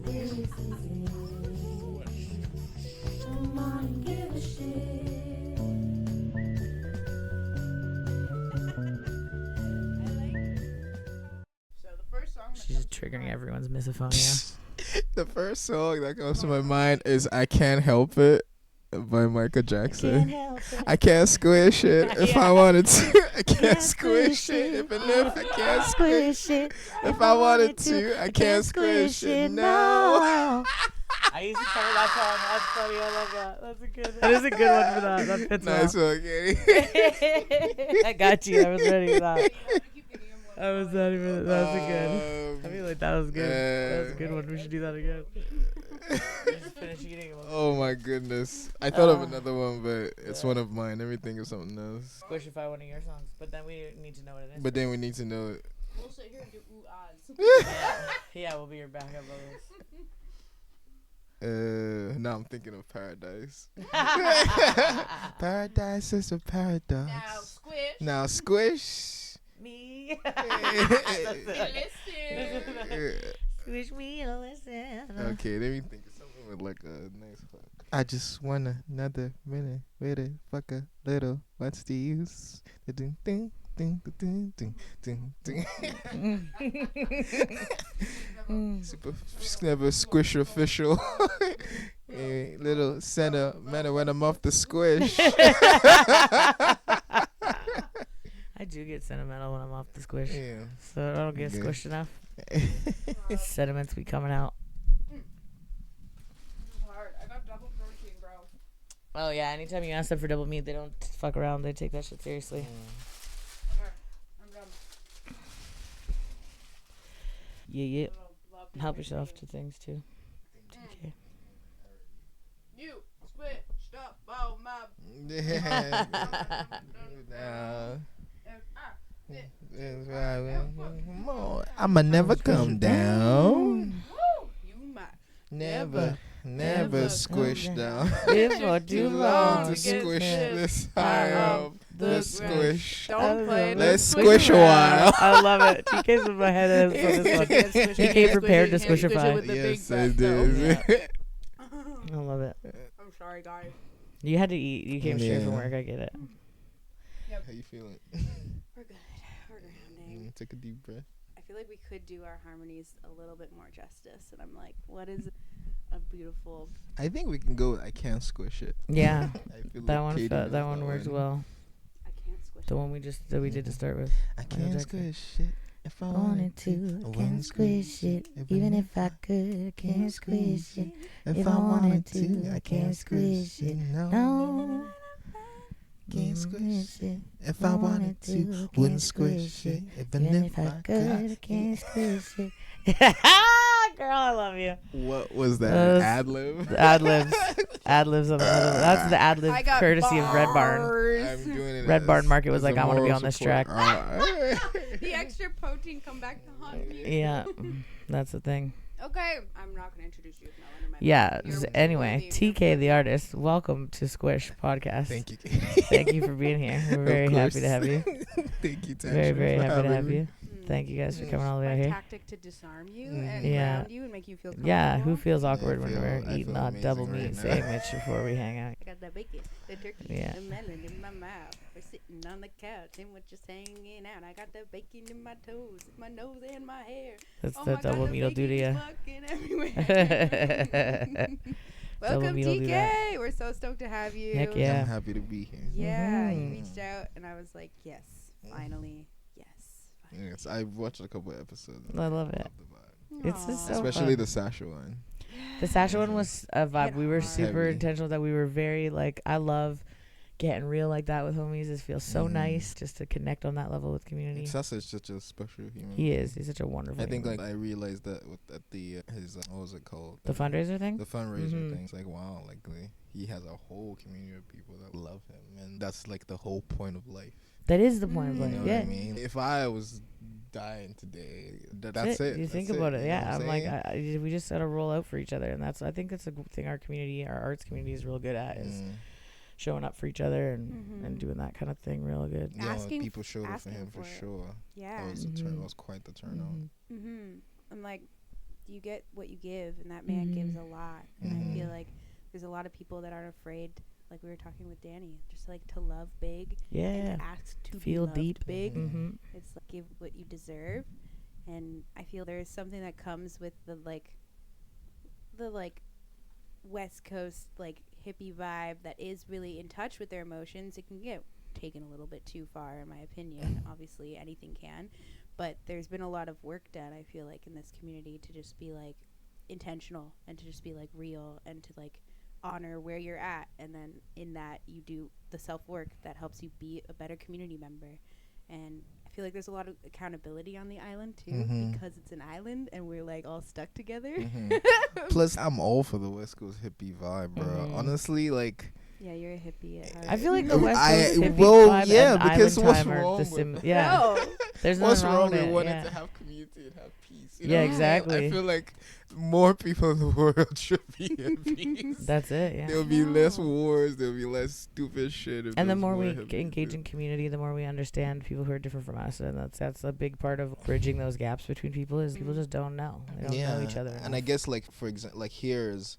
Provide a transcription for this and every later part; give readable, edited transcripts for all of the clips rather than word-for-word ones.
Come on and give a shit. So the first song. She's triggering everyone's misophonia. The first song that comes to my mind is "I Can't Help It" by Michael Jackson. I can't squish it if I wanted to. I can't squish it even if I can't squish it. If I wanted to, I can't squish it. No. I used to cover that song. That's funny. I love that. That's a good. That is a good one for that. That fits Nice well. one, Katie. I got you. I was ready for that. I was not even. That was a good. I feel like that was good. That was a good one. We should do that again. Just finish eating a little. Oh my goodness. I thought of another one, but it's one of mine. Everything is something else. Squishify one of your songs, but then we need to know what it is. But then we need to know it. We'll sit here and do ooh-ahs. Yeah, we'll be your backup vocals. Now I'm thinking of Paradise. Paradise is a paradox. Now squish. Now squish. Me. Listen. Squish me, listen. Okay, let me think of something with like a nice hook. I just want another minute with it. Fuck a little. What's the use? Ding ding ding ding ding ding ding. Super never squish official. A little sentimental when I'm off the squish. I do get sentimental when I'm off the squish. Yeah. So I don't get Okay. squished enough. Sediments be coming out. This is hard. I got double protein, bro. Oh yeah, anytime you ask them for double meat, they don't fuck around. They take that shit seriously. Okay. I'm done. Yeah. Love Help you. yourself to things too. TK. You switched up on my. Yeah. Now. Come on. I'ma never come down. Woo! You might. Never squish down. Live for too long To to get squish there. this high up. The The squish. Don't play it. Let's squish a while. I love it. TK's in my head. For this one. TK prepared to squishify. With the big Yes, I fat did. I love it. I'm sorry, guys. You had to eat. You came straight from Yeah. work. I get it. How you feeling? We're good. We're grounding. Take a deep breath. I feel like we could do our harmonies a little bit more justice. And I'm like, what is a beautiful... I think we can go with I Can't Squish It. Yeah, I feel that like one. Katie That knows one works well. I can't squish The it. one we did to start with. I Michael can't Jackson. squish it. If I wanted to, I can't squish it. Even if I could, can't squish it. If I wanted to, I can't squish it. No, can't squish it. If I wanted to, wouldn't squish it. Even if I could. can't squish it. Girl, I love you. What was that? That was- Ad lib? Ad libs on another. That's the ad lib I got courtesy of Red Barn. bars. I'm doing it. Red as- Barn Market was as like, a I wanna be moral on this support. track. The extra protein come back to haunt me. Yeah, that's the thing. Okay. I'm not gonna introduce you. No, under my Yeah. You're Anyway, worthy. TK the artist, welcome to Squish Podcast. Thank you. Thank you for being here. We're very happy to have you. Thank you, Very, Tasha, very for happy to have having me. you. Thank you guys for coming all the way My out here. tactic to disarm you Mhm. and Yeah. ground you and make you feel comfortable. Yeah, who feels awkward I when feel- we're I eating feel a amazing double right meat now. sandwich before we hang out? I got the bacon, the turkey, Yeah. the melon in my mouth. We're sitting on the couch and we're just hanging out. I got the bacon in my toes, my nose and my hair. That's Oh the my God, double the meat'll do to bacon you. is fucking everywhere. Welcome, meat'll do that. TK. We're so stoked to have you. Heck yeah. I'm happy to be here. Yeah, you Mhm. reached out and I was like, yes, finally, yes. Finally. Yes, I've watched a couple of episodes. and I love it. the vibe. It's just Aw. so Especially fun. the Sasha one. The Sasha one was a vibe. Hit We were hard. super Heavy. intentional that we were very like, I love getting real like that with homies. It feels so Mhm. nice just to connect on that level with community. Sasha is such a special human. He is. He's such a wonderful. I think human. like I realized that at the his what was it called? the fundraiser thing. The fundraiser Mhm. thing. It's like wow, like he has a whole community of people that love him, and that's like the whole point of life. That is the point of Mm. life. You know Yeah. what I mean? If I was dying today, that's it. You That's think about it. you know Yeah. what I'm like, saying? we just gotta roll out for each other, and I think that's a thing our community, our arts community, is real good at is showing up for each other and Mhm. doing that kind of thing real good. Yeah, Asking people showed up for asking him for for it. sure. Yeah. That was Mhm. was quite the turnout. Mhm. I'm like, you get what you give, and that man gives a lot. And I Mhm. feel like there's a lot of people that aren't afraid, like we were talking with Danny, just like to love big Yeah. and to ask to Feel be loved deep. big. Mm-hmm. It's like give what you deserve. And I feel there's something that comes with the West Coast like hippie vibe that is really in touch with their emotions. It can get taken a little bit too far, in my opinion. Obviously anything can, but there's been a lot of work done, I feel like, in this community to just be like intentional and to just be like real and to like honor where you're at, and then in that you do the self-work that helps you be a better community member. And I feel like there's a lot of accountability on the island too, Mhm. because it's an island and we're like all stuck together. Mhm. Plus, I'm all for the West Coast hippie vibe, bro. Mhm. Honestly, like. Yeah, you're a hippie at heart. I feel like the West Coast hippie well, vibe yeah, and because island what's time are wrong the with yeah. No. There's What's nothing wrong with with it, wanting yeah. to have community and have peace? Yeah, I exactly. feel like more people in the world should be at peace. That's it, yeah. There'll be less No. wars. There'll be less stupid shit. If And the there's more we hippies. engage in community, the more we understand people who are different from us, and that's a big part of bridging those gaps between people. Is people just don't know, they don't know each other. And I enough. guess like for example, like here is,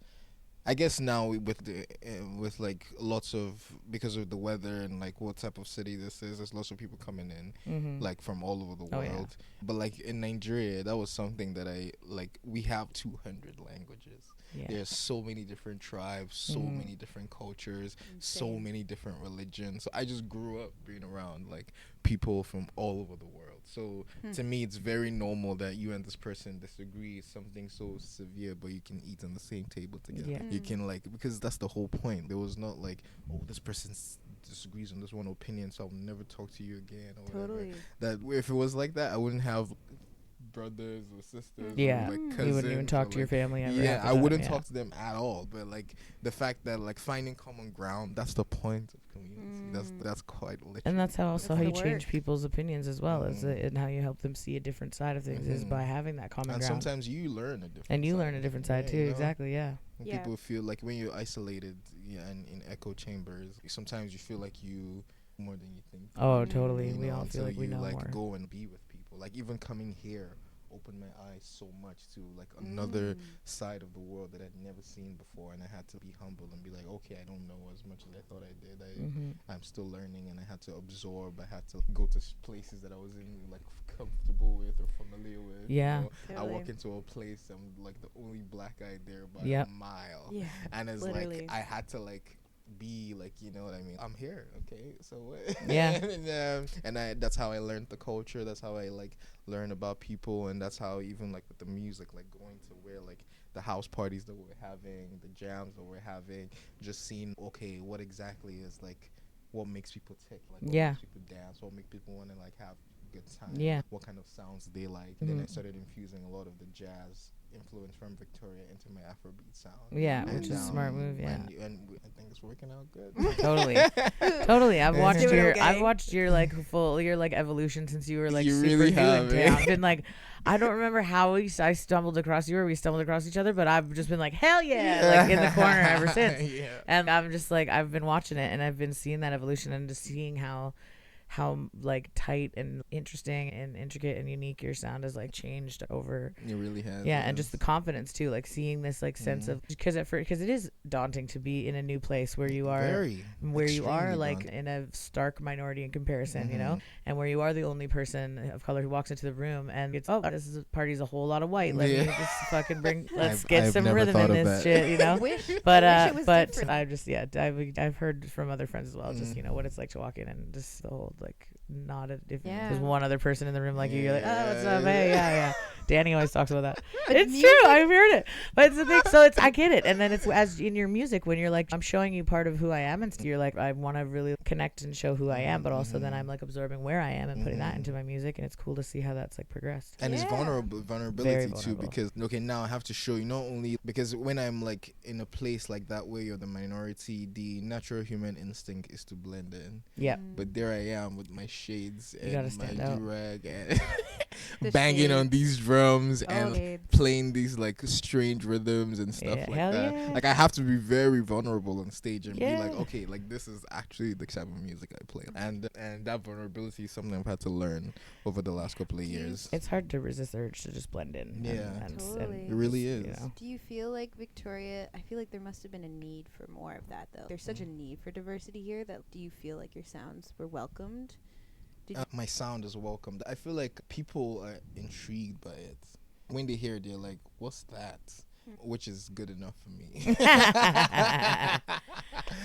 I guess now with the with like lots of, because of the weather and like what type of city this is, there's lots of people coming in Mhm. like from all over the Oh, yeah. world. But like in Nigeria, that was something that I like. We have 200 languages. Yeah. There's so many different tribes, so Mhm. many different cultures, so Insane. many different religions. So I just grew up being around like people from all over the world. So to me, it's very normal that you and this person disagree something so severe, but you can eat on the same table together. Yeah. You can like, because that's the whole point. There was not like, oh, this person disagrees on this one opinion, so I'll never talk to you again. Or whatever. Totally. That if it was like that, I wouldn't have brothers or sisters. Yeah. or like You cousins. You wouldn't even talk or, to your like, family ever. yeah, after I that, wouldn't yeah. talk to them at all. But like the fact that like finding common ground, that's the point of community. That's quite literally. And that's how also That's how the you change work. people's opinions as well, is Mhm. and how you help them see a different side of things is by Mhm. having that common And ground. sometimes you learn a different. And you side. learn a different side Yeah, too. you know? Exactly. Yeah. When Yeah. people feel like when you're isolated, yeah, and in echo chambers, sometimes you feel like you more than you think. Oh, Mm. totally. You We know, all feel until like we you, know like more. go and be with people. Like even coming here opened my eyes so much to like another side of the world that I'd never seen before, and I had to be humble and be like, okay, I don't know as much as I thought I did. I'm still learning, and I had to absorb. I had to go to places that I wasn't like comfortable with or familiar with. Yeah. You know? I walk Totally. into a place, I'm like the only black guy there by Yep. a mile, Yeah. and it's Literally. like I had to like be like, you know what I mean, I'm here, okay, so what? Yeah. and I that's how I learned the culture, that's how I like learn about people, and that's how even like with the music, like going to where like the house parties that we're having, the jams that we're having, just seeing okay, what exactly is like what makes people tick, like what Yeah. makes people dance, what makes people want to like have a good time, Yeah. what kind of sounds they like. Then I Mhm. started infusing a lot of the jazz influence from Victoria into my Afrobeat sound. Yeah, And, which is a smart move. Yeah. and I think it's working out good. Totally. Totally. I've watched Doing your okay. I've watched your like full your like evolution since you were like You super really new have, in eh? town. Been like I don't remember how I stumbled across you or we stumbled across each other, but I've just been like hell yeah, like in the corner ever since. Yeah. And I'm just like I've been watching it and I've been seeing that evolution and just seeing how like tight and interesting and intricate and unique your sound has like changed over It really has. yeah, and just the confidence too, like seeing this like sense of because it is daunting to be in a new place where you are very where you are extremely like daunting. in a stark minority in comparison, you know, and where you are the only person of color who walks into the room and it's this party's a whole lot of white. Let me Yeah. just fucking bring let's I've- get I've some never rhythm thought in of this that. shit, you know. Wish But it was but different. I've just I've heard from other friends as well, just you know what it's like to walk in and just the whole like not if Yeah. there's one other person in the room like you're like, oh, what's up, Yeah. hey, yeah. Danny always talks about that. But It's music- true, I've heard it, but it's the thing. So it's I get it, and then it's as in your music when you're like, I'm showing you part of who I am, and you're like, I want to really connect and show who I am, but also then I'm like absorbing where I am and putting that into my music, and it's cool to see how that's like progressed. And it's Yeah. vulnerability Very too, vulnerable. because okay, now I have to show you not only because when I'm like in a place like that where you're the minority, the natural human instinct is to blend in. Yeah. But there I am with my shades You gotta and my stand out. do-rag and The banging on shades. these drums Oh, and shades. playing these like strange rhythms and stuff Yeah, like hell that. yeah. Like I have to be very vulnerable on stage and be like, Yeah. okay, like this is actually the type of music I play, and that vulnerability is something I've had to learn over the last couple of years. It's hard to resist the urge to just blend in. Yeah. Totally. It really just, is. Do you feel like Victoria? I feel like there must have been a need for more of that, though. There's such a need for diversity here. That do you feel like your sounds were welcomed? Did My sound is welcomed. I feel like people are intrigued by it. When they hear it, they're like, "What's that?" Which is good enough for me.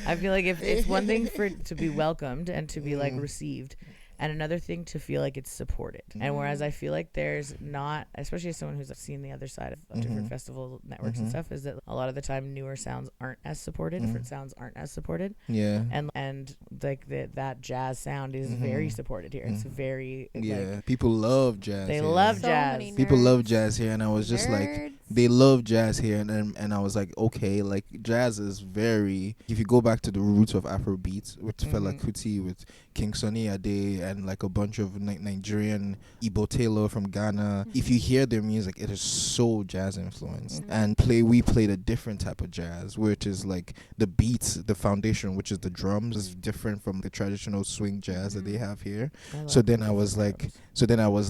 I feel like if it's one thing for it to be welcomed and to be like Mm. received, and another thing to feel like it's supported. And whereas I feel like there's not, especially as someone who's seen the other side of different festival networks and stuff, is that a lot of the time newer sounds aren't as supported, different sounds aren't as supported, Yeah. and like that jazz sound is very supported here. It's very Yeah. like, People love jazz. they here. love So jazz. many People love nerds. jazz here, and I was just like, Nerds. they love jazz here, and I was like, okay, like jazz is very. If you go back to the roots of Afrobeat with Fela Kuti, with King Sunny Ade, and like a bunch of Nigerian Ibo Taylor from Ghana, if you hear their music, it is so jazz influenced. And we played a different type of jazz, which is like the beats, the foundation, which is the drums, is different from the traditional swing jazz that they have here. I So love then I different was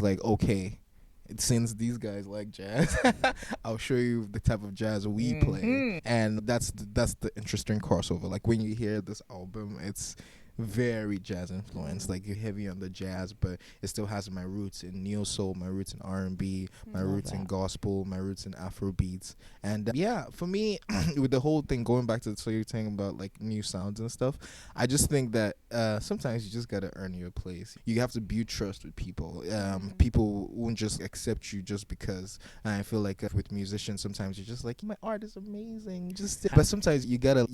like, drums. okay, since these guys like jazz, I'll show you the type of jazz we play, and that's the interesting crossover. Like when you hear this album, it's very jazz influenced. Like you're heavy on the jazz, but it still has my roots in neo soul, my roots in R&B, my Love roots in that. gospel, my roots in Afro beats. And yeah, for me, with the whole thing going back to, so you're talking about like new sounds and stuff, I just think that sometimes you just gotta earn your place. You have to build trust with people. People won't just accept you just because. And I feel like with musicians, sometimes you're just like, my art is amazing, but sometimes you gotta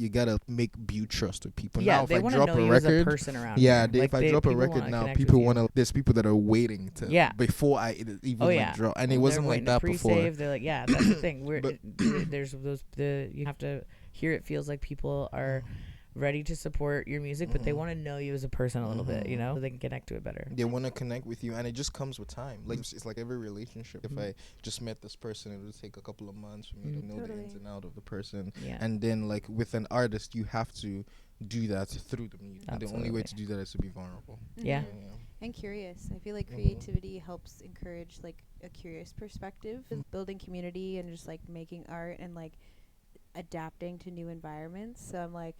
build trust with people. Yeah, Now if they I want to drop know a you as a record, person around. yeah, here. if I drop a people record wanna now, connect people with you. want to. There's people that are waiting to. Yeah. Before I even Oh, like yeah. drop, and it They're wasn't like waiting to that before. pre-save. They're like, yeah, that's the thing. But- There's you have to hear it feels like people are ready to support your music, but they want to know you as a person a little bit, you know, so they can connect to it better. They want to connect with you, and it just comes with time. Like it's like every relationship. If I just met this person, it would take a couple of months for me to know the ins and out of the person. Yeah. And then like with an artist, you have to do that through the music. And the only way Absolutely. to do that is to be vulnerable. Yeah. And curious. I feel like creativity helps encourage like a curious perspective, building community and just like making art and like adapting to new environments. So I'm like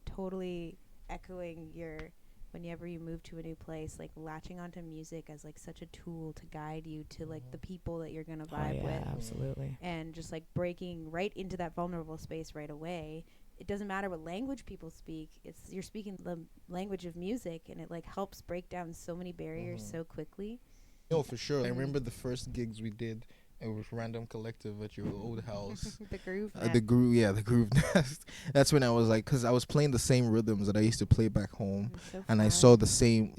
totally echoing your whenever you move to a new place, like latching onto music as like such a tool to guide you to like the people that you're gonna Oh, vibe yeah, with, absolutely. and just like breaking right into that vulnerable space right away. It doesn't matter what language people speak. It's you're speaking the language of music, and it like helps break down so many barriers so quickly. No, for sure. I remember the first gigs we did. It was Random Collective at your old house. The groove. The groove nest. That's when I was like, because I was playing the same rhythms that I used to play back home, and I saw the same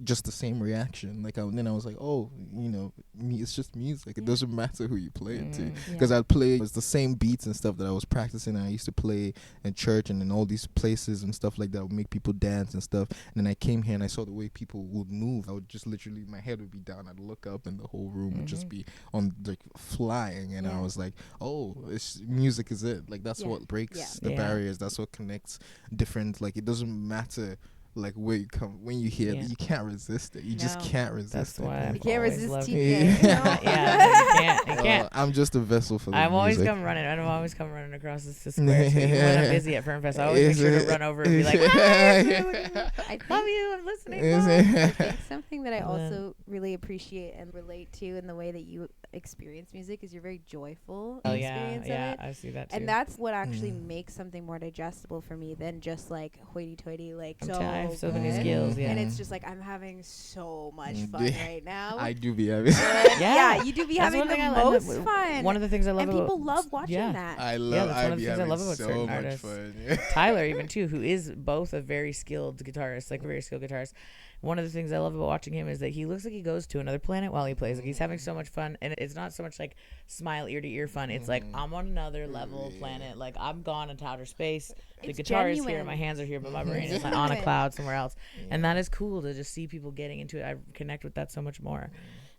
reaction. Like, then I was like, oh, you know, it's just music. It doesn't matter who you play it to. Because I'd play, it was the same beats and stuff that I was practicing. And I used to play in church and in all these places and stuff like that would make people dance and stuff. And then I came here and I saw the way people would move. I would just literally, my head would be down. I'd look up and the whole room would just be on like flying. And I was like, oh, it's music is it. Like that's what breaks the barriers. That's what connects different. Like it doesn't matter like where you come, when you hear it, you can't resist it. You just can't resist That's it. why You can't always resist loved TK. it. Yeah, you can't. I'm just a vessel for the I'm always music. come running. I'm always come running across the square. So even when I'm busy at Fernfest, I always make sure to run over and be like, I love you, I'm listening. I think something that I also really appreciate and relate to in the way that you experience music is you're very joyful Oh experience of yeah, it. I see that too. And that's what actually makes something more digestible for me than just like hoity-toity, like I so have so many good. skills, yeah. And it's just like I'm having so much fun right now. I do be having. Yeah, you do be That's having one the thing I love. most fun. One of the things I love and about people love watching that. I love. that's one I of the be things I having love about so certain much artists. fun. Tyler even too, who is both a very skilled guitarist, like a very skilled guitarist, one of the things I love about watching him is that he looks like he goes to another planet while he plays. Like he's having so much fun, and it's not so much like smile ear to ear fun. It's like I'm on another level planet. Like I'm gone into outer space. The It's guitar is here, genuine. my hands are here, but my brain is like on a cloud somewhere else. And that is cool to just see people getting into it. I connect with that so much more.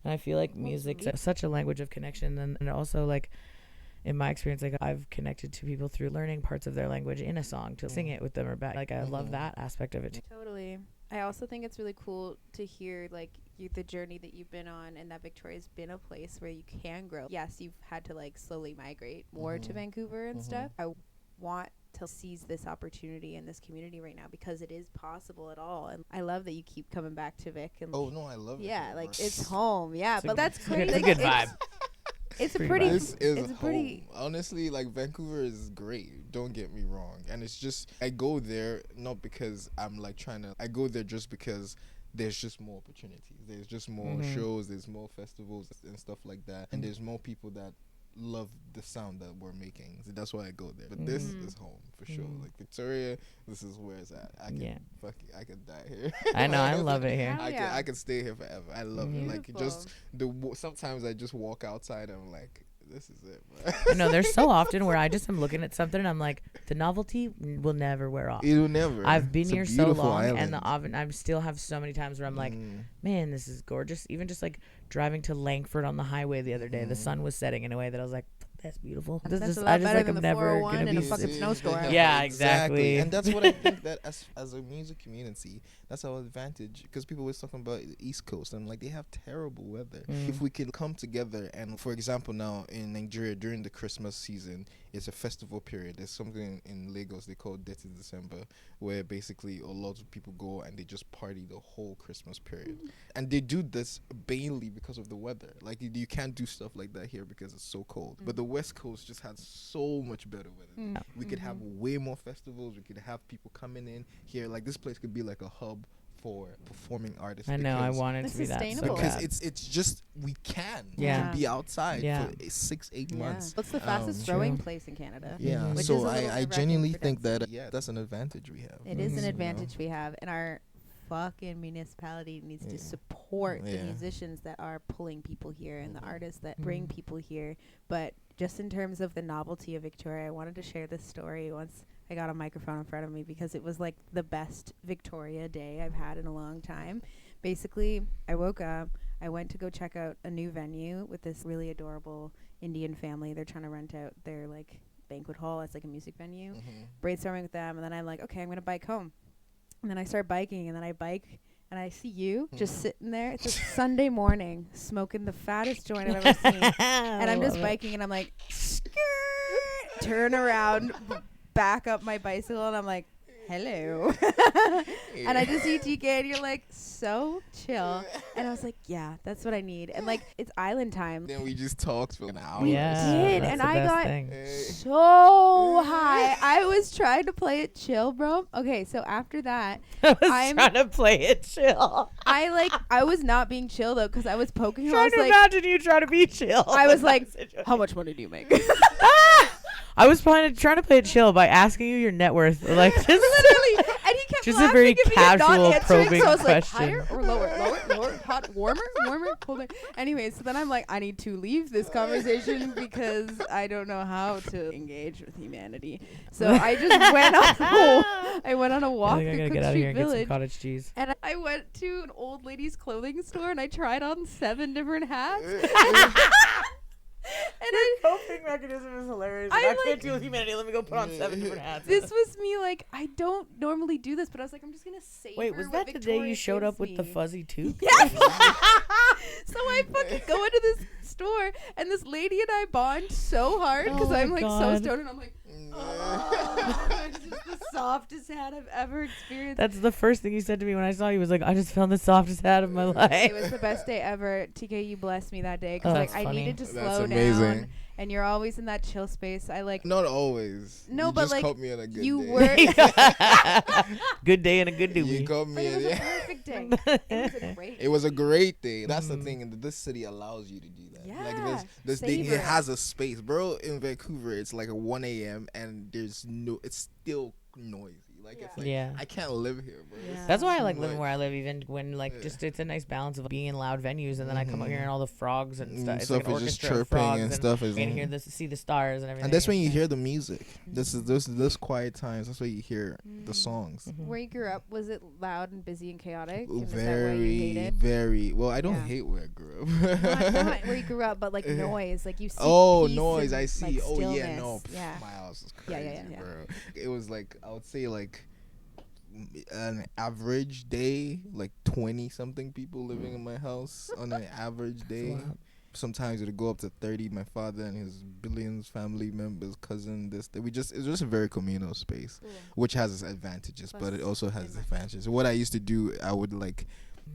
And I feel like music's such a language of connection, and also like in my experience, like I've connected to people through learning parts of their language in a song to sing it with them or back. Like I love that aspect of it too. Totally. I also think it's really cool to hear like the journey that you've been on, and that Victoria's been a place where you can grow. Yes, you've had to like slowly migrate more to Vancouver and stuff. I want to seize this opportunity in this community right now because it is possible at all, and I love that you keep coming back to Vic. And Oh no, I love it. yeah, here, like bro. it's home. Yeah, but that's It's a crazy. good vibe. It's a Pretty pretty. vibe. This is it's a pretty. home. Honestly, like Vancouver is great. Don't get me wrong. And it's just I go there not because I'm like trying to. I go there just because there's just more opportunities. There's just more shows. There's more festivals and stuff like that. And there's more people that love the sound that we're making. So that's why I go there. But this is home for sure. Like Victoria, this is where it's at. I can I could die here. I know, I Like, love it here. Hell yeah. I can stay here forever. I love it. Like just Beautiful. sometimes I just walk outside and I'm like, this is it, bro. I know there's so often where I just am looking at something and I'm like, the novelty will never wear off. It'll never. I've been It's a here so beautiful long, island. and the oven. I still have so many times where I'm like, man, this is gorgeous. Even just like driving to Langford on the highway the other day, the sun was setting in a way that I was like, that's beautiful. This That's is, a I lot just better like than I'm the never 401 gonna in be. a fucking snowstorm. Yeah, exactly. And that's what I think that as a music community, that's our advantage. Because people always talking about the East Coast, and like they have terrible weather. If we can come together, and for example, now in Nigeria during the Christmas season, it's a festival period. There's something in Lagos they call Dirty December, where basically a lot of people go and they just party the whole Christmas period, and they do this mainly because of the weather. Like you can't do stuff like that here because it's so cold. But the West Coast just has so much better weather. We could have way more festivals. We could have people coming in here. Like this place could be like a hub for performing artists. I know. I because- wanted It's to be that so sustainable. because bad. it's just we can Yeah. be outside Yeah. for 6-8 months. What's the fastest True. growing place in Canada? Yeah, Which so is a little I nerve-wracking genuinely for think density. that that's an advantage we have. It is an you know? advantage we have, and our fucking municipality needs to support the Yeah. musicians that are pulling people here and the artists that bring people here. But just in terms of the novelty of Victoria, I wanted to share this story once I got a microphone in front of me because it was like the best Victoria day I've had in a long time. Basically, I woke up, I went to go check out a new venue with this really adorable Indian family. They're trying to rent out their like banquet hall as like a music venue. Brainstorming with them, and then I'm like, okay, I'm gonna bike home. And then I start biking, and then I bike, and I see you just sitting there. It's a Sunday morning, smoking the fattest joint I've ever seen. And I'm just biking, and I'm like, skirt, turn around, back up my bicycle, and I'm like, hello. And I just see TK, and you're like, so chill. And I was like, yeah, that's what I need. And like, it's island time. Then we just talked for an hour. Yeah, did, that's and the I best got thing. so high. I was trying to play it chill, bro. Okay, so after that, I was I'm- trying to play it chill. I was not being chill though, because I was poking her. I Trying was to like, imagine you trying to be chill. I was in like, that situation. how much money do you make? I was trying to play it chill by asking you your net worth, like just Literally, and he kept Just a laughing very at me and not casual, answering, probing so I was like, question. higher or lower, hot, warmer, colder. Anyway, so then I'm like, I need to leave this conversation because I don't know how to engage with humanity. So I just went I went on a I walk think I through gotta Cook get out of Street here and get some Village. cottage cheese. And I went to an old lady's clothing store and I tried on 7 different hats. And Coping mechanism is hilarious. I I like- can't deal with humanity. Let me go put on 7 different hats. this was me like, I don't normally do this, but I was like, I'm just going to savor Wait, was what that the day Victoria you showed up gives with the me. fuzzy tooth? Yes. So I fucking go into this store and this lady and I bond so hard because Oh my I'm like so God. stoned and I'm like, oh, it's just the softest hat I've ever experienced. That's the first thing you said to me when I saw you. Was like, I just found the softest hat of my life. It was the best day ever. TK, you blessed me that day because Oh, like that's I funny. needed to That's slow amazing. down, and you're always in that chill space. I like Not always. No, you but, just like, caught me on a good you day. were. Good day and a good You doobie. caught But me. it was a Yeah. perfect day. It was a great. It was a great day. That's the thing, and this city allows you to do that. Like Yeah, this thing, savor it it. has a space, bro. In Vancouver, it's like a 1 a.m. and there's no. It's still noisy. Like Yeah. it's like Yeah. I can't live here, bro. Yeah. That's why I Too like living much. where I live, even when like Yeah. just it's a nice balance of being in loud venues, and then I come out here and all the frogs and stuff. It's Stuff like an is just orchestra of chirping frogs, and stuff is you can hear this, see the stars and everything. and that's when you Yeah. hear the music. This is this quiet times. That's why you hear the songs. Mhm. Where you grew up, was it loud and busy and chaotic? And is that why you hate Very, it? very. Well, I don't Yeah. hate where I grew up. Not where you grew up, but like noise. Like you see. Oh, peace noise! and, I see. like, Oh yeah, stillness. no. Yeah. My house is Yeah, crazy, yeah, yeah. bro. It was like I would say like an average day, like 20 something people living in my house on an average day. wild. Sometimes it'd go up to 30. My father and his billions family members, cousin, this, that. It's just a very communal space, which has its advantages, but it also has disadvantages. What I used to do, I would like.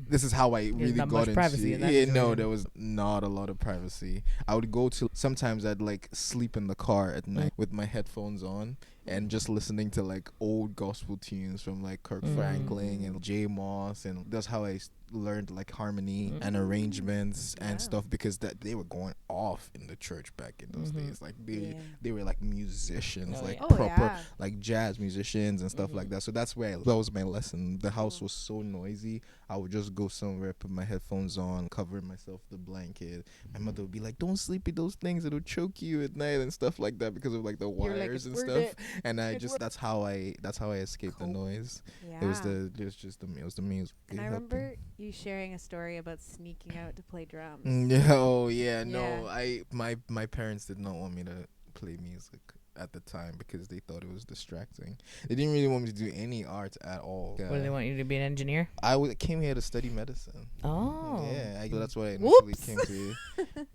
This is how I really not got much into privacy in that Yeah, no, situation. there was not a lot of privacy. I would go to sometimes I'd like sleep in the car at night with my headphones on and just listening to like old gospel tunes from like Kirk Franklin and J Moss, and that's how I learned like harmony and arrangements and stuff, because that they were going off in the church back in those days. Like they were like musicians, Oh, like yeah. Oh, proper yeah. like jazz musicians and stuff like that. So that's where that was my lesson. The house was so noisy. I would just go somewhere, put my headphones on, cover myself with the blanket. My mother would be like, "Don't sleep with those things; it'll choke you at night and stuff like that," because of like the You're like, wires "It's and worth stuff. it. And I just that's how I escaped the Cope. noise. Yeah. It was the music. And It I helped me. remember you sharing a story about sneaking out to play drums. Yeah, oh yeah, no. Yeah. My parents did not want me to play music at the time because they thought it was distracting. They didn't really want me to do any art at all. What do they want you to be, an engineer? Came here to study medicine. Oh. Yeah, that's why I initially Whoops. came to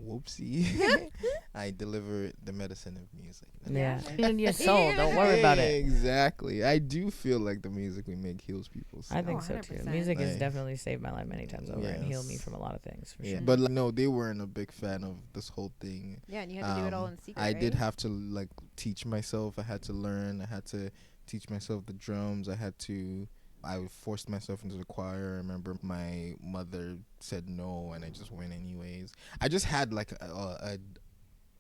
Whoopsie. I deliver the medicine of music. Yeah. In your soul. Don't worry about it. Exactly. I do feel like the music we make heals people. I think so too. 100%. Music has Nice. definitely saved my life many times over and healed me Yes. from a lot of things. For Yeah, sure. but like, no, they weren't a big fan of this whole thing. Yeah, and you had to do it all in secret. I did right? have to like teach myself. I had to learn. I had to teach myself the drums. I forced myself into the choir. I remember my mother said no, and I just went anyways. I just had like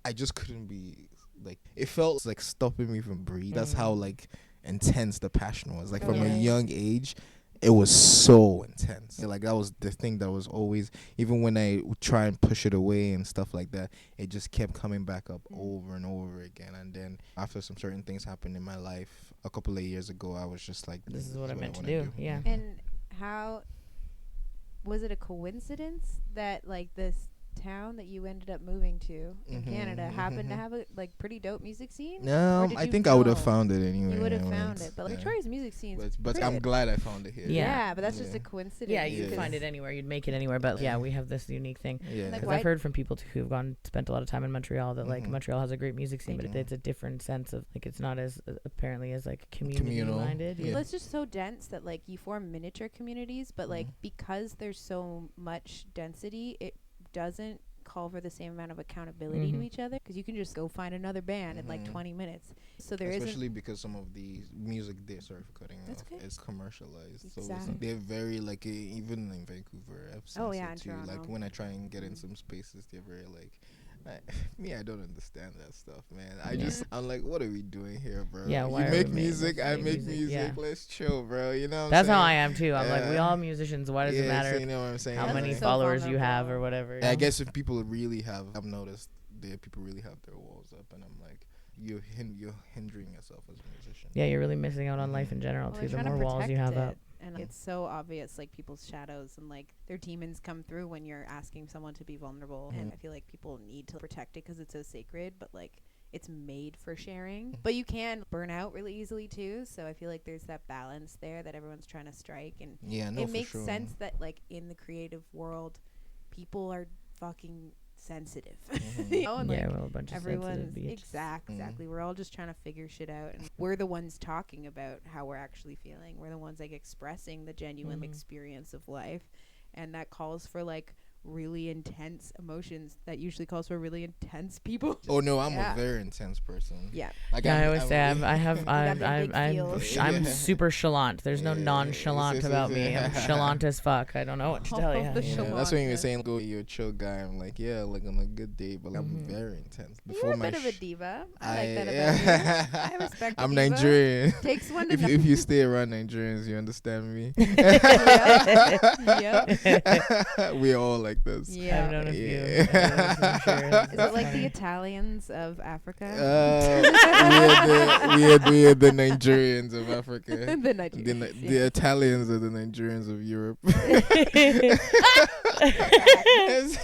I just couldn't be like. It felt like stopping me from breathing. That's how like intense the passion was. Like from a young age, it was so intense. Like that was the thing that was always, even when I would try and push it away and stuff like that, it just kept coming back up over and over again. And then after some certain things happened in my life a couple of years ago, I was just like, This is what I meant to wanna do. Yeah. And how was it a coincidence that like this town that you ended up moving to in Canada happened to have a like pretty dope music scene? Or No, did I you think I would have know? found it anyway. You would have I found went. it, but like, Yeah. Victoria's music scene. But I'm glad I found it here. Yeah. But that's just Yeah. a coincidence. Yeah, you'd Yeah. find it anywhere. You'd make it anywhere. But yeah, we have this unique thing. Yeah. Like, Because why- I've heard from people who've spent a lot of time in Montreal that like Montreal has a great music scene, but Mhm. it's a different sense of like it's not as apparently as like community Communal. minded. Yeah. Well, it's just so dense that like you form miniature communities, but like because there's so much density, it doesn't call for the same amount of accountability to each other, because you can just go find another band in like 20 minutes. So there isn't. Especially because some of the music they sorry for cutting That's off okay. is commercialized, so Exactly. they're very like even in Vancouver. I've seen Oh, yeah, it in too. Like Toronto. when I try and get in some spaces, they're very like. I don't understand that stuff, man. I'm like, what are we doing here, bro? Yeah, you why are make we music, I making make music? music. Yeah. Let's chill, bro. You know. What That's I'm how I saying? am too. I'm like, we Yeah. all musicians. Why does it Yeah, matter so you know what I'm saying? how That's many so followers you have vulnerable. or whatever? you I know? guess if people really I've noticed that people really have their walls up, and I'm like, you're hindering yourself as a musician. Yeah, you're really missing out on life in general Well, too. they're The trying more to walls you protect have up. it, and it's so obvious, like people's shadows and like their demons come through when you're asking someone to be vulnerable. And I feel like people need to protect it because it's so sacred, but like it's made for sharing. But you can burn out really easily too. So I feel like there's that balance there that everyone's trying to strike, and Yeah, no, it for makes sure. sense that like in the creative world, people are fucking sensitive. You know, and Yeah, like well, a bunch of everyone's sensitive bitches. exactly. We're all just trying to figure shit out, and we're the ones talking about how we're actually feeling. We're the ones like expressing the genuine experience of life, and that calls for like really intense emotions that usually calls for really intense people. Oh no, I'm Yeah. a very intense person. Yeah. Like Yeah, I always say got the big feels. I'm super chalant. There's no Yeah. nonchalant about me. I'm chalant as fuck. I don't know what to tell you. The Yeah, chalant, that's when you were yeah. saying go you're a chill guy. I'm like, yeah, like on a good day, but I'm very intense. You're a bit of a sh- diva. I like that about you. I respect a I'm diva. Nigerian. Takes one to if know. if you stay around Nigerians, you understand me. Yep. We're all like this. Yeah. I've known a few. Yeah. I'm sure. Is it like the Italians of Africa? We are the Nigerians of Africa. the The, Nigerians. the Italians are the Nigerians of Europe. That's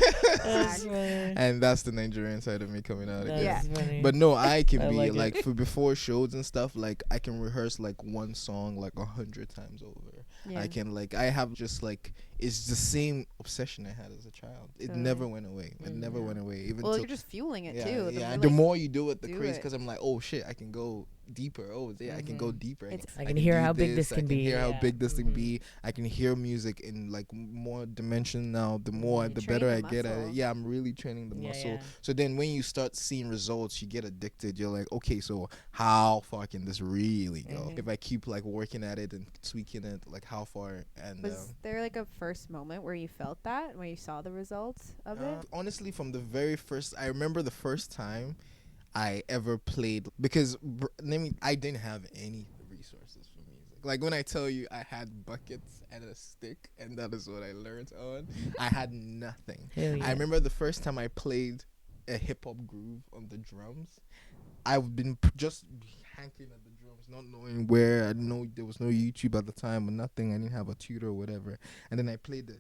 funny. And that's the Nigerian side of me coming out again. Yeah. That's funny. But no, I can I be like it. like for before shows and stuff. Like I can rehearse like one song like 100 times over. Yeah. I can like I have just like it's the same obsession I had as a child. It Totally. never went away. It never went away. Even Well, till you're just fueling it yeah, too. yeah. more, And the like, more you do it, the do crazy. it. Because I'm like, oh shit, I can go deeper. Oh yeah, I can go deeper. It's- I can hear do how big this I can be. Hear how Yeah. big this can Mhm. be. I can hear music in like more dimension now. The more, You the train better the I get at muscle. it. Yeah, I'm really training the Yeah, muscle. yeah. So then when you start seeing results, you get addicted. You're like, okay, so how far can this really go? Mhm. If I keep like working at it and tweaking it, like how far? And Was there like a first moment where you felt that, where you saw the results of it? honestly, from the very first, I remember the first time I ever played because I didn't have any resources for music. Like when I tell you I had buckets and a stick and that is what I learned on, I had nothing. Hell yeah. I remember the first time I played a hip hop groove on the drums. I've been just hanking at the drums, not knowing where. I know there was no YouTube at the time or nothing. I didn't have a tutor or whatever. And then I played the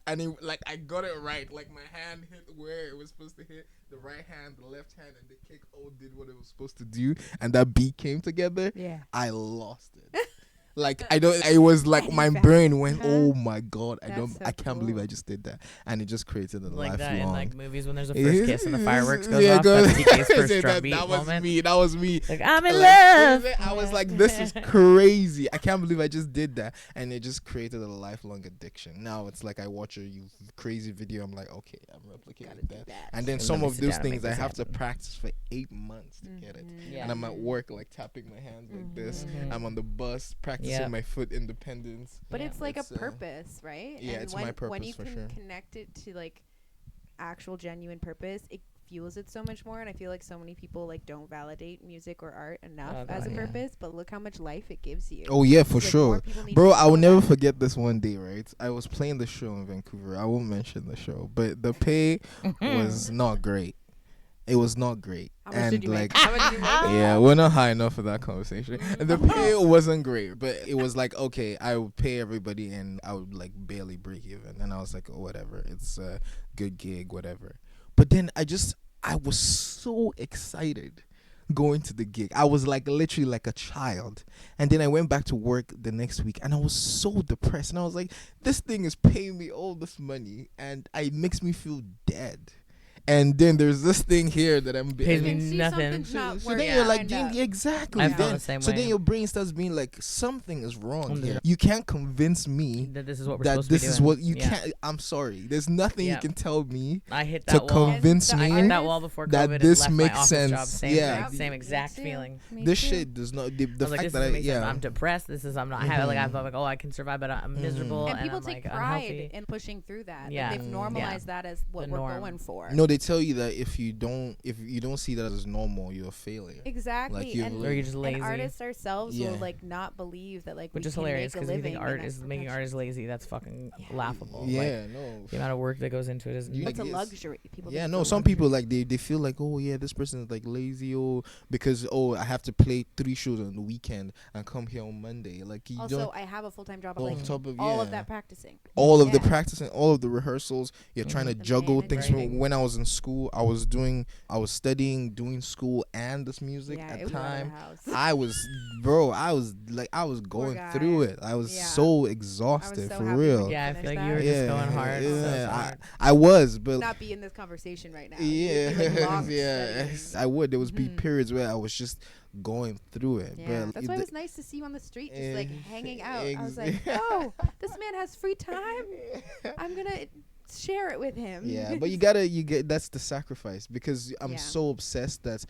and it, like I got it right. Like my hand hit where it was supposed to hit. The right hand, the left hand, and the kick all did what it was supposed to do. And that beat came together. Yeah. I lost it. Like I don't. It was like my brain went, "Oh my god! That's so I can't believe cool. I just did that." And it just created a Like that in lifelong. like movies when there's a first kiss and the fireworks goes Yeah, off. go- That's TK's first that, drum beat that was moment. me. That was me. Like I'm in Like, love. I was like, this is crazy. I can't believe I just did that. And it just created a lifelong addiction. Now it's like I watch a crazy video. I'm like, okay, I'm replicating Gotta do that. that. And then Let some me of sit those down and things make I this have to happen. practice for 8 months to get it. Yeah. And I'm at work like tapping my hands like this. Mhm. I'm on the bus practicing Yep. my foot independence. But Yeah. it's like It's, a purpose, right? yeah, and it's when, my when purpose you for can sure. connect it to like actual genuine purpose, it fuels it so much more. And I feel like so many people like don't validate music or art enough Oh, as a God, yeah. purpose, but look how much life it gives you. Oh yeah, for Like, sure. more people need Bro, to I will know never that. forget this one day, right? I was playing the show in Vancouver. I won't mention the show, but the pay was not great. It was not great. How much And did you like make? How much did you make? yeah, we're not high enough for that conversation. And the pay wasn't great, but it was like, okay, I would pay everybody and I would like barely break even. And I was like, oh, whatever. It's a good gig, whatever. But then I was so excited going to the gig. I was like literally like a child. And then I went back to work the next week and I was so depressed. And I was like, this thing is paying me all this money and it makes me feel dead. And then there's this thing here that I'm Pays You me can see nothing. something's not so working then you're like, lined doing, up. exactly. I felt Then, the same so way. then your brain starts being like, something is wrong Mm, here. yeah. You can't convince me That this is what we're that supposed to be this is doing. what you Yeah. can't. I'm sorry. There's nothing Yeah. you can tell me I hit to that wall. convince And the I me hit that artist- wall before that COVID this and left makes my office sense. job. Same, Yeah. same Me exact too. feeling. Me this too. shit does not. The I was like, fact this that doesn't make sense. yeah. I'm depressed. This is I'm not happy. Like I'm like, oh, I can survive, but I'm miserable And and people I'm take like pride unhealthy. in pushing through that. Yeah. Like they've Mm. normalized that as what The we're norm. going for. No, they tell you that if you don't see that as normal, you're a failure. Exactly. Like, you and, Or you're just lazy. and artists ourselves Yeah. will like not believe that like Which we is can hilarious make a because you living think in art that is making art is lazy. That's fucking laughable. Like, Yeah, no. the amount of work that goes into it is You- It's a Yes. luxury. People Yeah, think no. it's a Some luxury. people like they feel like, oh yeah, this person is like lazy, because I have to play 3 shows on the weekend and come here on Monday. Like you Also, don't I have a full-time job. on Like top of all yeah. of that practicing. all of the Yeah. practicing, all of the rehearsals. You're trying to The juggle things. managing. When I was in school. I was studying, doing school and this music Yeah, at it the was out of time. the house. I was going guy. through it. I was Yeah. so I exhausted was so for happy real. when Yeah, I finish feel like that. you were just going hard. So Yeah, hard. I was, but Not be in this conversation right now. yeah, You'd be, like, locked yeah, studying. I would. There was be Mhm. periods where I was just going through it. Yeah, but that's why it was nice to see you on the street, just like Ex- hanging out. I was ex- like, oh, this man has free time. I'm gonna share it with him. Yeah, but that's the sacrifice, because I'm Yeah. so obsessed that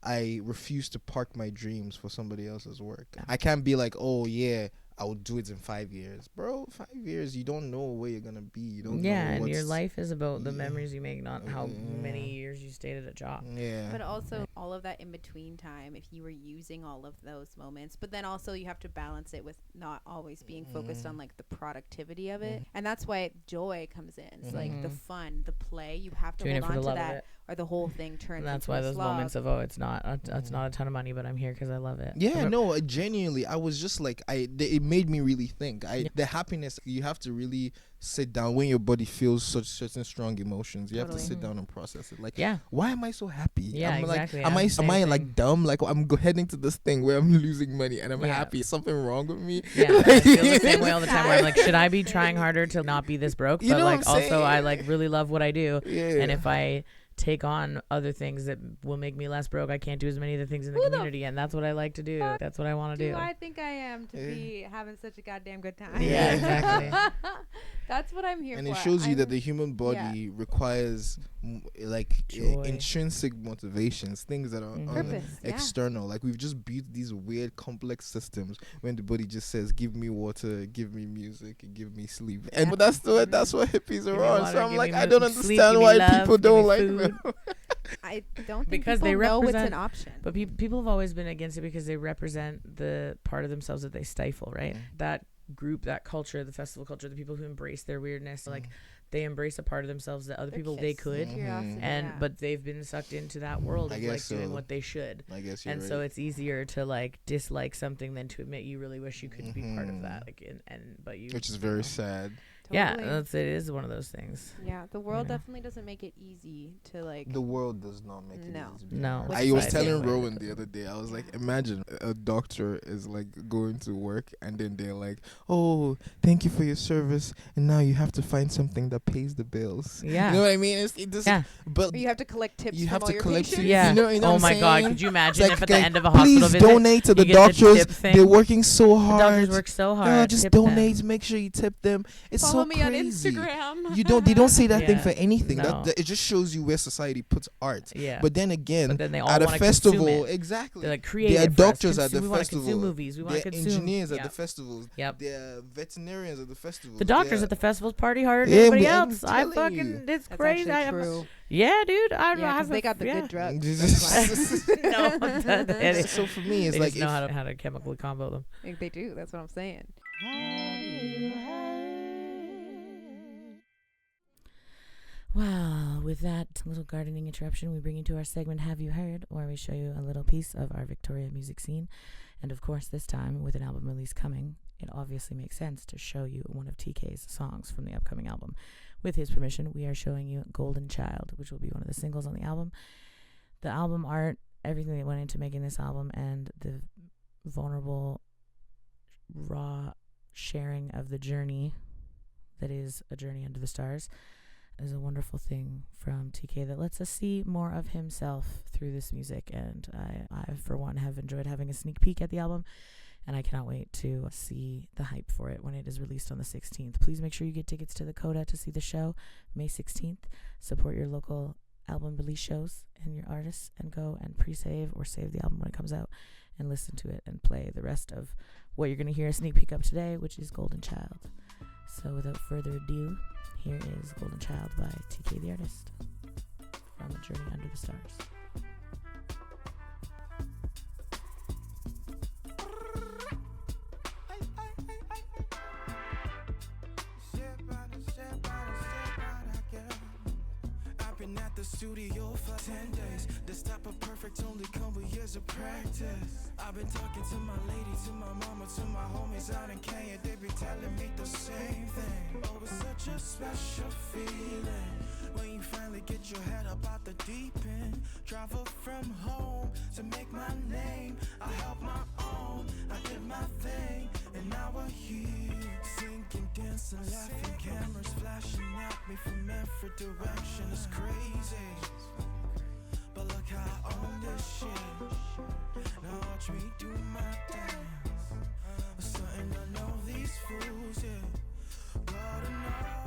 I refuse to park my dreams for somebody else's work. I can't be like, oh yeah, I will do it in 5 years, bro. 5 years, you don't know where you're gonna be. You don't Yeah, know and your what's- life is about the Yeah. memories you make, not how many Yeah. years you stayed at a job. Yeah, But also all of that in between time, if you were using all of those moments, but then also you have to balance it with not always being focused on like the productivity of it, and that's why joy comes in. It's like the fun, the play. You have to Doing it hold for on the to love of that, it. or the whole thing turns. And that's into why a those slog. moments of, it's not a ton of money, but I'm here because I love it. Yeah, no, genuinely, I was just like, it made me really think. The happiness, you have to really sit down when your body feels such certain strong emotions. You have to Totally. sit down and process it. Like, Yeah. why am I so happy? Yeah, I'm exactly. Like, am I Same like thing. dumb? Like, I'm heading to this thing where I'm losing money and I'm Yeah. happy. Is something wrong with me? Yeah, I feel the same way all the time. Where I'm like, should I be trying harder to not be this broke? You But know what like, I'm also, saying? I like really love what I do, Yeah. and if I take on other things that will make me less broke, I can't do as many other things in the Who the community, and that's what I like to do. That's what I want to Do do. I think I am to Yeah. be having such a goddamn good time? Yeah, exactly. That's what I'm here And for. it shows you that I'm- the human body requires like Joy. intrinsic motivations, things that are Purpose, yeah. external. Like, we've just built these weird complex systems when the body just says, "Give me water, give me music, and give me sleep." And but that's what hippies Give are me on. water, So I'm give like, me I don't sleep, understand give me why love, people give don't me like food. them. I don't think Because people they know it's represent- an option. But people have always been against it because they represent the part of themselves that they stifle, right? That group, that culture, the festival culture, the people who embrace their weirdness, like they embrace a part of themselves that other Their people they kiss, could, curiosity, and yeah. but they've been sucked into that world I of guess like doing so. what they should. I guess you're And right. so it's easier to like dislike something than to admit you really wish you could be part of that. Like, but you, which is you very know. sad. Yeah, Totally. it is one of those things. Yeah, the world know. definitely doesn't make it easy to like. The world does not make it No. easy. to be No. honest. Which I is was why I telling think- Rowan the other day, I was like, imagine a doctor is like going to work and then they're like, "Oh, thank you for your service, and now you have to find something that pays the bills." Yeah. You know what I mean? It just, Yeah. but Or you have to collect tips you from have all to your collect patients. tips. Yeah. You know Oh what my I'm God! saying? Could you imagine It's if like, at the like, end of a hospital please visit, donate to the you get the doctors. tip thing? They're working so the hard. doctors work so hard. Oh, just Tip them. donate. Make sure you tip them. It's Follow so me on crazy. Instagram. They don't say that thing Yeah. for anything. No. It just shows you where society puts art. Yeah. But then again, But then they all at a wanna consume festival, it. exactly. They're like creative. There are for us. doctors at the we want to festival. consume movies. We want There to are consume engineers at Yep. the festivals. Yep. There are veterinarians at the festivals. The doctors There at the festivals party harder than Yeah, anybody but I'm else. I telling fucking, you. it's That's crazy. actually true. Yeah, dude. I Yeah, have because they got the yeah. good drugs. No, that- So for me, it's they like just know if- how to chemically combo them. Like, they do. That's what I'm saying. Well, with that little gardening interruption, we bring you to our segment Have You Heard, where we show you a little piece of our Victoria music scene. And of course, this time, with an album release coming, it obviously makes sense to show you one of TK's songs from the upcoming album. With his permission, we are showing you Golden Child, which will be one of the singles on the album. The album art, everything that went into making this album, and the vulnerable, raw sharing of the journey that is A Journey Under the Stars is a wonderful thing from TK that lets us see more of himself through this music. And I for one, have enjoyed having a sneak peek at the album, and I cannot wait to see the hype for it when it is released on the 16th. Please make sure you get tickets to the Coda to see the show May 16th. Support your local album release shows and your artists, and go and pre-save or save the album when it comes out and listen to it and play the rest of what you're going to hear a sneak peek of today, which is Golden Child. So without further ado, here is Golden Child by TK the Artist from A Journey Under the Stars. I've been at the studio for 10 days. The step of perfect only come with years of practice. I've been talking to my lady, to my mama, to my homies out in Kenya. They be telling me the same thing. Oh, it's such a special feeling. When you finally get your head up out the deep end, travel from home to make my name. I held my own, I did my thing, and now we're here. Singing, dancing, laughing, cameras flashing at me from every direction. It's crazy, but look how I own this shit. Now watch me do my dance. Something I know these fools, yeah. God and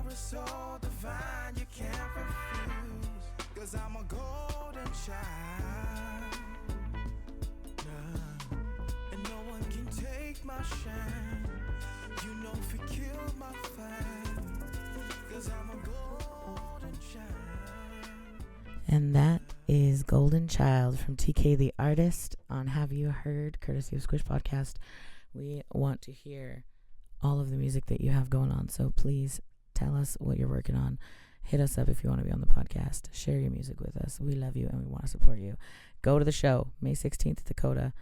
all is so divine, you can't refuse. Cause I'm a golden child, nah. And no one can take my shine. You know if you kill my flame, cause I'm a golden child. And that is Golden Child from TK the Artist on Have You Heard, courtesy of Squish Podcast. We want to hear all of the music that you have going on, so please tell us what you're working on. Hit us up if you want to be on the podcast. Share your music with us. We love you and we want to support you. Go to the show, May 16th, Dakota.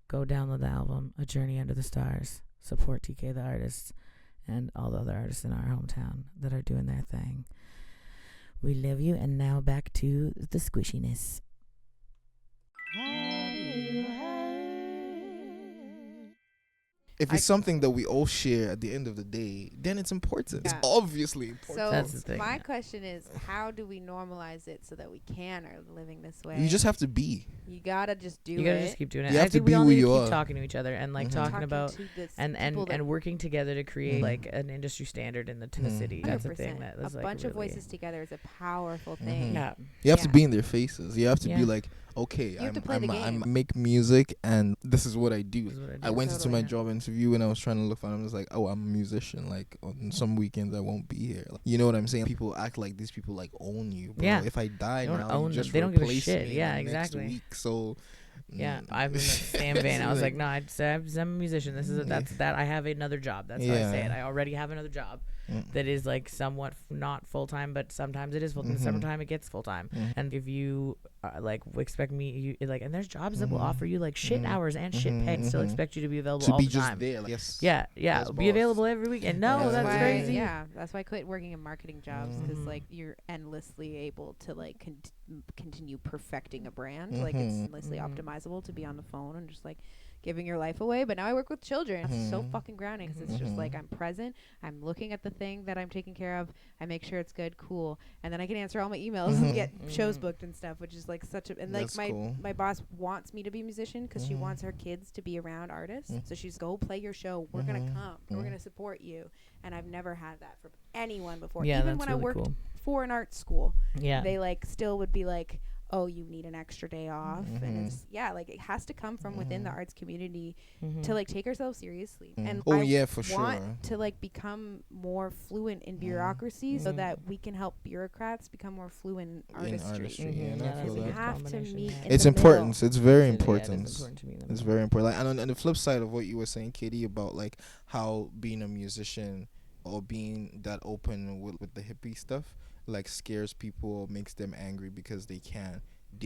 Go download the album, A Journey Under the Stars. Support TK the Artist and all the other artists in our hometown that are doing their thing. We love you, and now back to the squishiness. If it's something that we all share at the end of the day, then it's important. Yeah. It's obviously important. So That's the thing, my yeah. question is, how do we normalize it so that we can are living this way? You just have to be. You gotta just do You gotta it. just keep doing it. You I have to think we be all who need to you keep are. talking to each other and like Mhm. talking Talking about to this and people that working together to create Mhm. like an industry standard in the city. That's the thing 100%. that is a like bunch of really- voices together is a powerful thing. Mhm. Yeah. You have to Yeah. be in their faces. You have to Yeah. be like, okay, You have to play I'm the I game. make music and this is what I do. This is what I do. I went into my Totally. job interview and I was trying to look for. I was like, oh, I'm a musician. Like on some weekends I won't be here. Like, you know what I'm saying? People act like these people like own you. Bro. Yeah. If I die They don't now, own you them. just They don't give a replace shit. me Yeah, the next exactly. week. So. Yeah, mm. I'm in the same vein. I was like, no, I'm a musician. This is that. I have another job. That's how I say it. Yeah. I already have another job Mm. that is like somewhat not full time, but sometimes it is full time. In the Mhm. summertime, it gets full time. Mhm. And if you like expect me, you like, and there's jobs that will Mhm. offer you like shit Mhm. hours and shit Mhm. pay, and still Mhm. expect you to be available to all be the just time. there. Like, yes. Yeah, Yes, be boss. available every weekend. No, Yeah. that's why, crazy. Yeah, that's why I quit working in marketing jobs because Mhm. like you're endlessly able to like continue perfecting a brand. Like it's Mhm. endlessly Mhm. optimizable to be on the phone and just like giving your life away. But now I work with children. It's so Mhm. fucking grounding because it's just like I'm present. I'm looking at the thing that I'm taking care of. I make sure it's good, cool, and then I can answer all my emails and Mhm. get shows Mhm. booked and stuff, which is like such a and like That's my cool. my boss wants me to be a musician because she Mhm. wants her kids to be around artists. Mhm. So she's go play your show. We're gonna Mhm. come. We're Mhm. gonna support you. And I've never had that from anyone before. Yeah, Even that's when I really worked cool. for an art school, Yeah. they like still would be like, "Oh, you need an extra day off," and Mhm. it's like it has to come from within the Mhm. arts community Mhm. to like take ourselves seriously. Mm. And Oh, I yeah, for want sure. to like become more fluent in bureaucracy so that we can help bureaucrats become more fluent in In artistry. artistry, Mhm. yeah, and I Yeah, feel that's a We good that. have to combination, meet yeah. in It's the important. middle. It's very Yeah, it is important. important to me in the It's middle. very important. Like, and on the flip side of what you were saying, Katie, about like how being a musician or being that open with the hippie stuff like scares people or makes them angry because they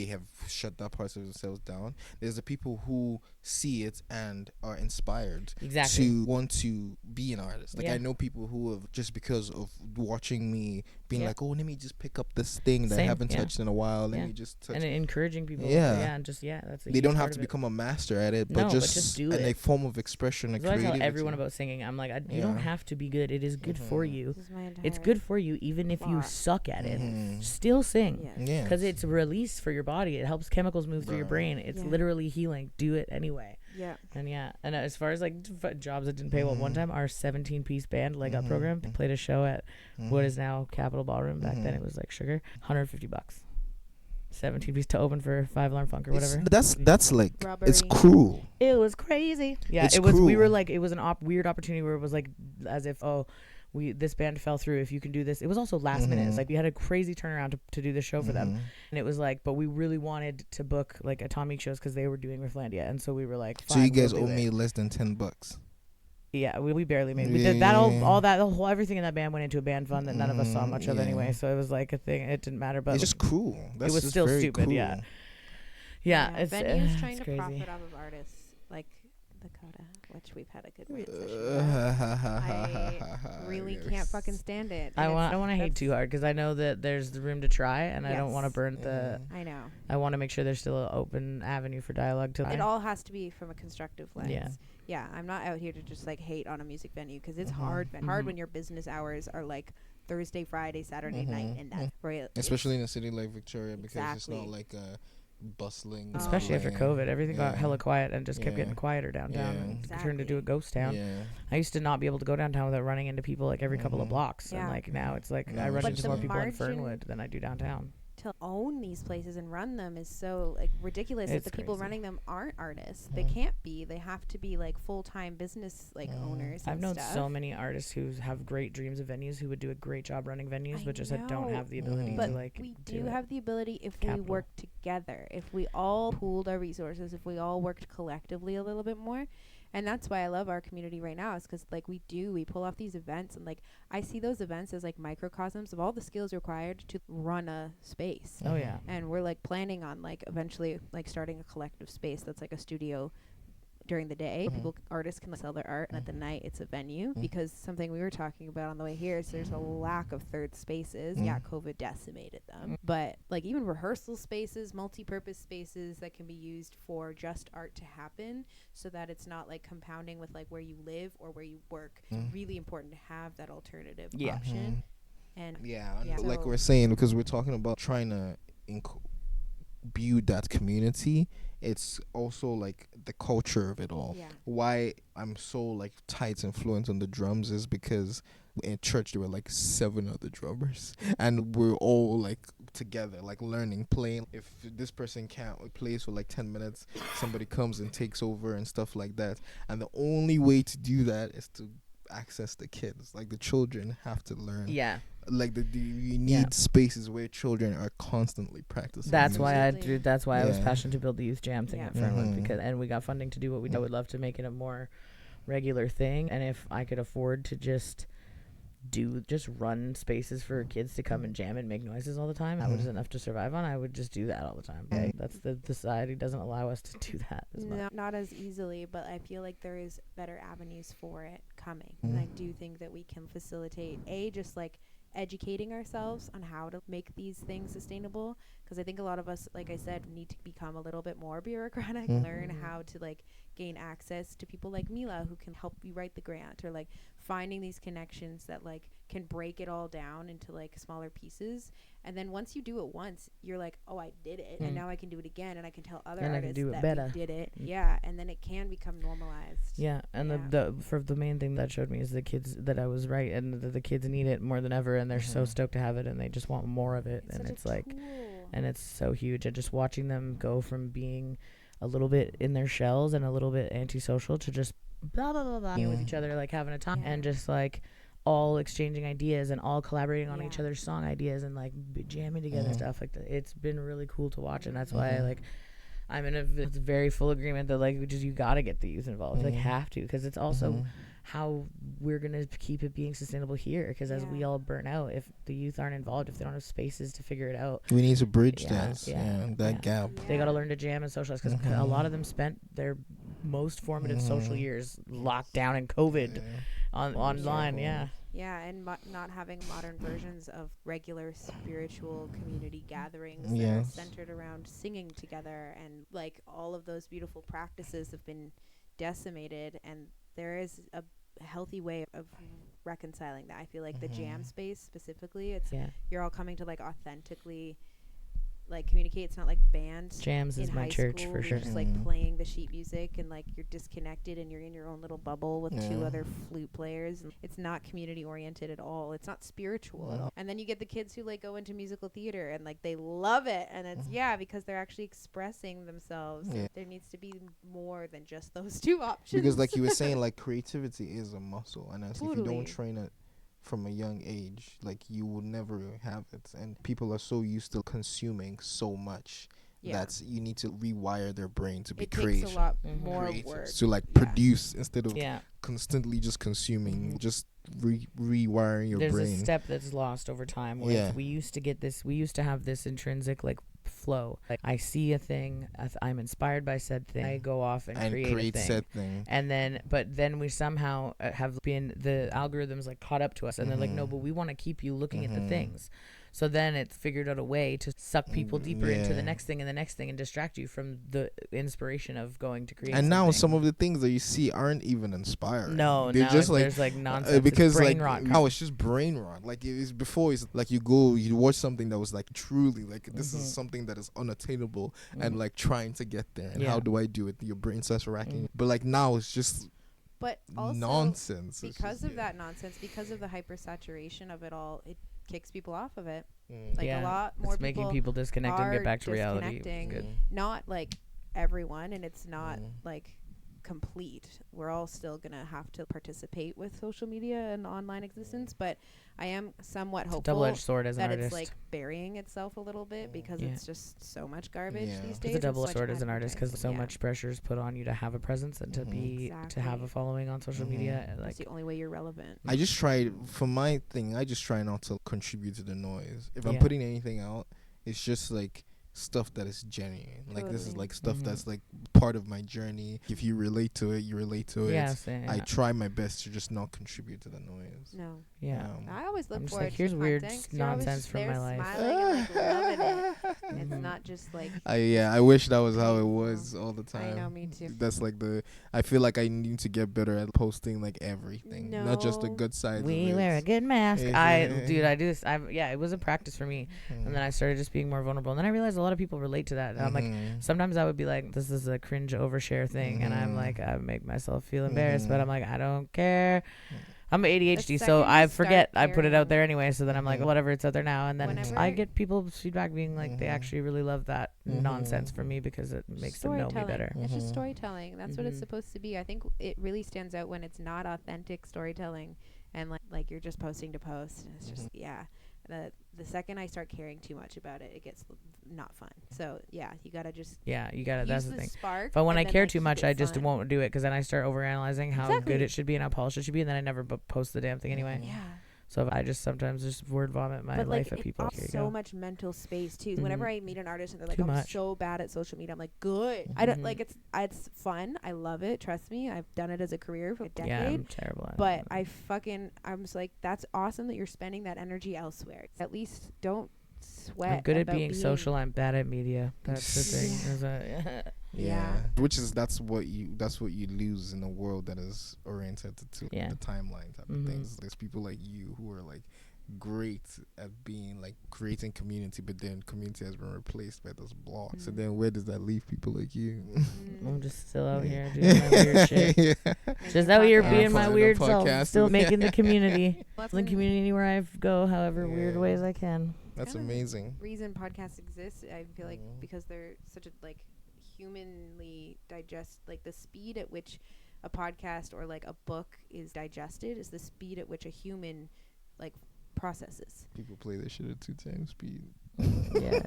have shut that part of themselves down. There's the people who see it and are inspired Exactly. to want to be an artist. Like Yeah. I know people who have just because of watching me being Yeah. like, oh, let me just pick up this thing that I Same, haven't yeah. touched in a while. Let Yeah. me just touch And it. encouraging people. Yeah. And just that's a They huge don't part have of to it. become a master at it, No, but but just, just do a it. form of expression, a That's what I tell creativity. everyone about singing. I'm like, you don't Yeah. have to be good. It is good for Mhm. you. This is my entire It's good for you, even if you plot. suck at it. Mhm. Still sing. Yes. Yeah. Because it's a release for your body. It helps chemicals move through your Right. brain. It's Yeah. literally healing. Do it anyway. Yeah. And as far as like jobs that didn't pay well, one Mhm. time our 17-piece band leg up Mhm. program Mhm. played a show at what Mhm. is now Capitol Ballroom. Back then Mhm. it was like Sugar, $150. 17-piece to open for 5 Alarm Funk or It's- whatever. That's like it's Robbery. cruel. It was crazy. Yeah, It's it was. We were cruel. like, it was an weird opportunity where it was like, as if, this band fell through. If you can do this, it was also last minute. It's Mhm. like we had a crazy turnaround to do this show for them, Mhm. and it was like, but we really wanted to book like Atomic shows because they were doing Rifflandia, and so we were like, So you fine, guys we'll owe do me it. less than $10. Yeah, we barely made. We did that Yeah. all that the whole everything in that band went into a band fund that none of us saw Mhm, much of yeah. anyway. So it was like a thing. It didn't matter, but It's just cruel. That's was just still very stupid, cruel. yeah. yeah, it's venues trying it's to crazy. profit off of artists. Like Dakota, which we've had a good rant session about. I really can't fucking stand it. I and don't want to hate that's- too hard because I know that there's the room to try, and I don't want to Yes. burn the. I know. I want to make sure there's still an open avenue for dialogue to. It all has to be from a constructive lens. Yeah. Yeah, I'm not out here to just like hate on a music venue because it's hard. Hard when your business hours are like Thursday, Friday, Saturday night, and that's right. Especially in a city like Victoria, because it's not Exactly. like a bustling. Especially after lane. COVID, everything got Yeah. hella quiet and just kept Yeah. getting quieter downtown. Yeah. And it turned into a Exactly. ghost town. Yeah. I used to not be able to go downtown without running into people like every couple of blocks, Yeah. and like now it's like No, I run it's into just more like- people in margin- Fernwood than I do downtown. To own these places and run them is so like ridiculous It's that the people crazy. running them aren't artists. They can't be. They have to be like full-time business like owners. I've and known stuff. so many artists who have great dreams of venues who would do a great job running venues, I but just don't know, have the ability But to like we do do it. have the ability if we Capital. work together. If we all pooled our resources, if we all worked collectively a little bit more. And that's why I love our community right now is because like we pull off these events and like I see those events as like microcosms of all the skills required to run a space. Oh yeah. And we're like planning on like eventually like starting a collective space that's like a studio during the day where people artists can sell their art and at the night it's a venue because something we were talking about on the way here is there's a lack of third spaces. Yeah, COVID decimated them, but like even rehearsal spaces, multi-purpose spaces that can be used for just art to happen so that it's not like compounding with like where you live or where you work. Really important to have that alternative Yeah. option. And Yeah, Yeah. like So- we're saying, because we're talking about trying to build that community. It's also like the culture of it all. Yeah. Why I'm so like tight and fluent on the drums is because in church there were like 7 other drummers and we're all like together, like learning, playing. If this person can't plays for like 10 minutes, somebody comes and takes over and stuff like that. And the only way to do that is to access the kids. Like the children have to learn. Yeah. Like you need Yeah. spaces where children are constantly practicing. That's why I Absolutely. do. That's why I was Yeah. passionate to build the youth jam thing Yeah. at Fernwood Mhm. because, and we got funding to do what we do. I would love to make it a more regular thing, and if I could afford to just run spaces for kids to come and jam and make noises all the time, that was enough to survive on. I would just do that all the time. Okay? That's the society doesn't allow us to do that as much. No, not as easily, but I feel like there is better avenues for it coming. And I do think that we can facilitate, just like educating ourselves on how to make these things sustainable. Because I think a lot of us, like I said, need to become a little bit more bureaucratic, learn how to like gain access to people like Mila who can help you write the grant, or like finding these connections that like can break it all down into like smaller pieces. And then once you do it once, you're like, oh, I did it, and now I can do it again, and I can tell other And I can artists do it that better. we did it. Yeah, and then it can become normalized. Yeah, and Yeah. the main thing that showed me is the kids that I was right, and the kids need it more than ever, and they're so stoked to have it, and they just want more of it, and such a it's like, tool. and it's so huge, and just watching them go from being a little bit in their shells and a little bit antisocial to just blah blah blah blah being with each other, like having a time, Yeah. and just like all exchanging ideas and all collaborating on Yeah. each other's song ideas and like jamming together stuff like that. It's been really cool to watch, and that's why I like. I'm in a very full agreement that like you gotta get the youth involved, like have to, because it's also how we're gonna keep it being sustainable here. Because as we Yeah. all burn out, if the youth aren't involved, if they don't have spaces to figure it out, We need to bridge Yeah, that gap. they gotta learn to jam and socialize. Because a lot of them spent their most formative social years locked down in COVID online. Yeah. Yeah, and not having modern versions of regular spiritual community gatherings that Yes. are centered around singing together, and like all of those beautiful practices have been decimated, and there is a healthy way of reconciling that. I feel like the jam space specifically, it's Yeah. you're all coming to like authentically like communicate. It's not like band Jams is in my high church school for where sure. you're just like playing the sheet music and like you're disconnected and you're in your own little bubble with two other flute players. It's not community oriented at all. It's not spiritual at all. And then you get the kids who like go into musical theater and like they love it, and it's because they're actually expressing themselves. Yeah. There needs to be more than just those two options. Because like you were saying, like creativity is a muscle, and as if you Totally. don't train it from a young age, like you will never have it. And people are so used to consuming so much that you need to rewire their brain to be it creative. takes a lot Mhm. more creative, work. to like Yeah. produce instead of Yeah. constantly just consuming. Mhm. Just rewiring your There's brain. a step that's lost over time where Yeah. we used to have this intrinsic like flow. Like I see a thing, I'm inspired by said thing, I go off and create a thing. said thing. And then, but then we somehow have been, the algorithms like caught up to us, and they're like, no, but we want to keep you looking at the things. So then it's figured out a way to suck people deeper into the next thing and the next thing, and distract you from the inspiration of going to create. And now something. some of the things that you see aren't even inspiring. No, they're now just like there's like nonsense. because it's brain like rot. now it's just brain rot. Like it's before, it's like you watch something that was like truly like this is something that is unattainable and like trying to get there. And how do I do it? Your brain starts racking. But like now it's just But also nonsense. It's because just, of that nonsense, because of the hypersaturation of it all, it kicks people off of it. Mm. Like a lot more it's making people disconnect and are get back to reality. disconnecting. Good. Not like everyone, and it's not like complete. We're all still gonna have to participate with social media and online existence, but I am somewhat It's a hopeful double-edged sword as an that artist. it's like burying itself a little bit because Yeah. it's just so much garbage Yeah. these days. It's a and double-edged so sword much as an artist because so advertising. much pressure is put on you to have a presence and to be to have Exactly. a following on social media. That's Like the only way you're relevant. I just try for my thing. I just try not to contribute to the noise. If I'm Yeah. putting anything out, it's just like stuff that is genuine. Like this is Totally. like stuff that's like part of my journey. If you relate to it, you relate to it. yeah, same, I yeah. try my best to just not contribute to the noise. No, yeah. I always look I'm just forward like, to here's weird content 'cause you're always nonsense just from there my life. smiling and like loving it. It's Mhm. not just like I wish that was how it Painful. was all the time. I know, me too. That's like I feel like I need to get better at posting like everything, not just the No. good sides. We of wear a it. good mask. Yeah. Dude, I do this. It was a practice for me. And then I started just being more vulnerable. And then I realized a lot of people relate to that. And I'm like, sometimes I would be like, this is a cringe overshare thing. And I'm like, I make myself feel embarrassed. But I'm like, I don't care. I'm ADHD, so second you I forget. start I put it caring- out there anyway. So then I'm like, whatever, it's out there now. And then Whenever- I get people's feedback being like, they actually really love that Mhm. nonsense from me because it makes them know me storytelling. better. It's just storytelling. That's what it's Mhm. supposed to be. I think it really stands out when it's not authentic storytelling and like you're just posting to post. And it's just the second I start caring too much about it, it gets not fun. So yeah, you gotta just Yeah, you got to. use That's the the thing. spark. But when and I then, care like, too keep much, it I just fun. won't do it because then I start overanalyzing how Exactly. good it should be and how polished it should be, and then I never post the damn thing anyway. Yeah. So I just sometimes just word vomit my But life like at people. it Here you so go. much mental space too. Whenever I meet an artist and they're like, Too "I'm much. so bad at social media," I'm like, "Good." I don't Mhm. like it's fun. I love it. Trust me, I've done it as a career for a decade. Yeah, I'm terrible at But it. I'm just like, that's awesome that you're spending that energy elsewhere. At least don't sweat. I'm good at about being social. I'm bad at media. That's the thing. Yeah. There's a- Yeah. Which is that's what you lose in a world that is oriented to Yeah. the timeline type of Mhm. things. There's people like you who are like great at being like creating community, but then community has been replaced by those blocks. So Mhm. then where does that leave people like you? I'm just still out here doing my weird shit. Yeah. Just out here podcast. being my Finding a weird self. podcast. Still making the community. That's The community anywhere I go, however weird Yeah. ways I can. That's Kind of amazing. reason podcasts exist. I feel like Mhm. because they're such a like humanly digest, like the speed at which a podcast or like a book is digested is the speed at which a human like processes. People play this shit at 2 times speed. Yeah.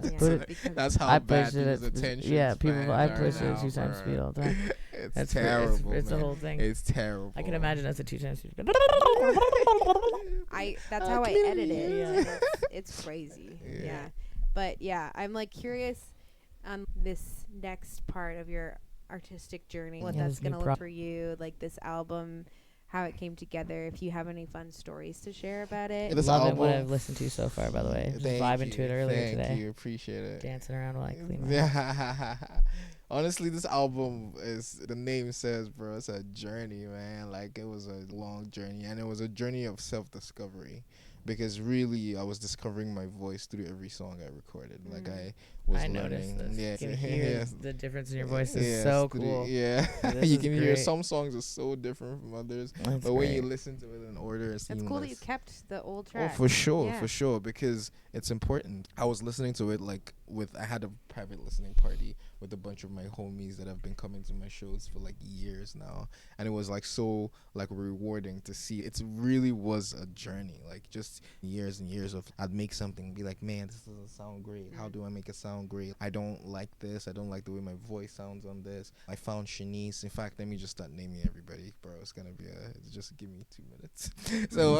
Yeah, Put it- because That's how I bad push it people's at attention. yeah. People. spans I are push it now, at 2 times bro. speed all the time. It's That's terrible. It's the man. whole thing. It's terrible. I can imagine us at 2 times speed. that's how I edit it. Yeah. and it's crazy. Yeah. Yeah. But yeah, I'm like curious on this next part of your artistic journey, what Yeah, that's this new gonna pro- look for you, like this album, how it came together. If you have any fun stories to share about it. Yeah, this Loving what album- I've listened to so far. By the way, just Thank vibing to you, it earlier thank today. you, appreciate it. Dancing around while I clean my Yeah. Honestly, this album is the name says, bro. It's a journey, man. Like it was a long journey, and it was a journey of self-discovery. Because really, I was discovering my voice through every song I recorded. Like I was I noticed learning. this. Yeah, You can hear yeah. the difference in your voice is Yeah, so through- cool. Yeah, This you is can hear great. some songs are so different from others, That's but when you great. listen to it in order, it's It's cool that you seamless. kept the old Oh, track. for sure, Yeah. for sure, because it's important. I was listening to it I had a private listening party with a bunch of my homies that have been coming to my shows for like years now, and it was like so like rewarding to see. It really was a journey, like just years and years of I'd make something, be like, man, this doesn't sound great. How do I make it sound sound great. I don't like this. I don't like the way my voice sounds on this. I found Shanice. In fact, let me just start naming everybody, bro. It's gonna be just give me 2 minutes. So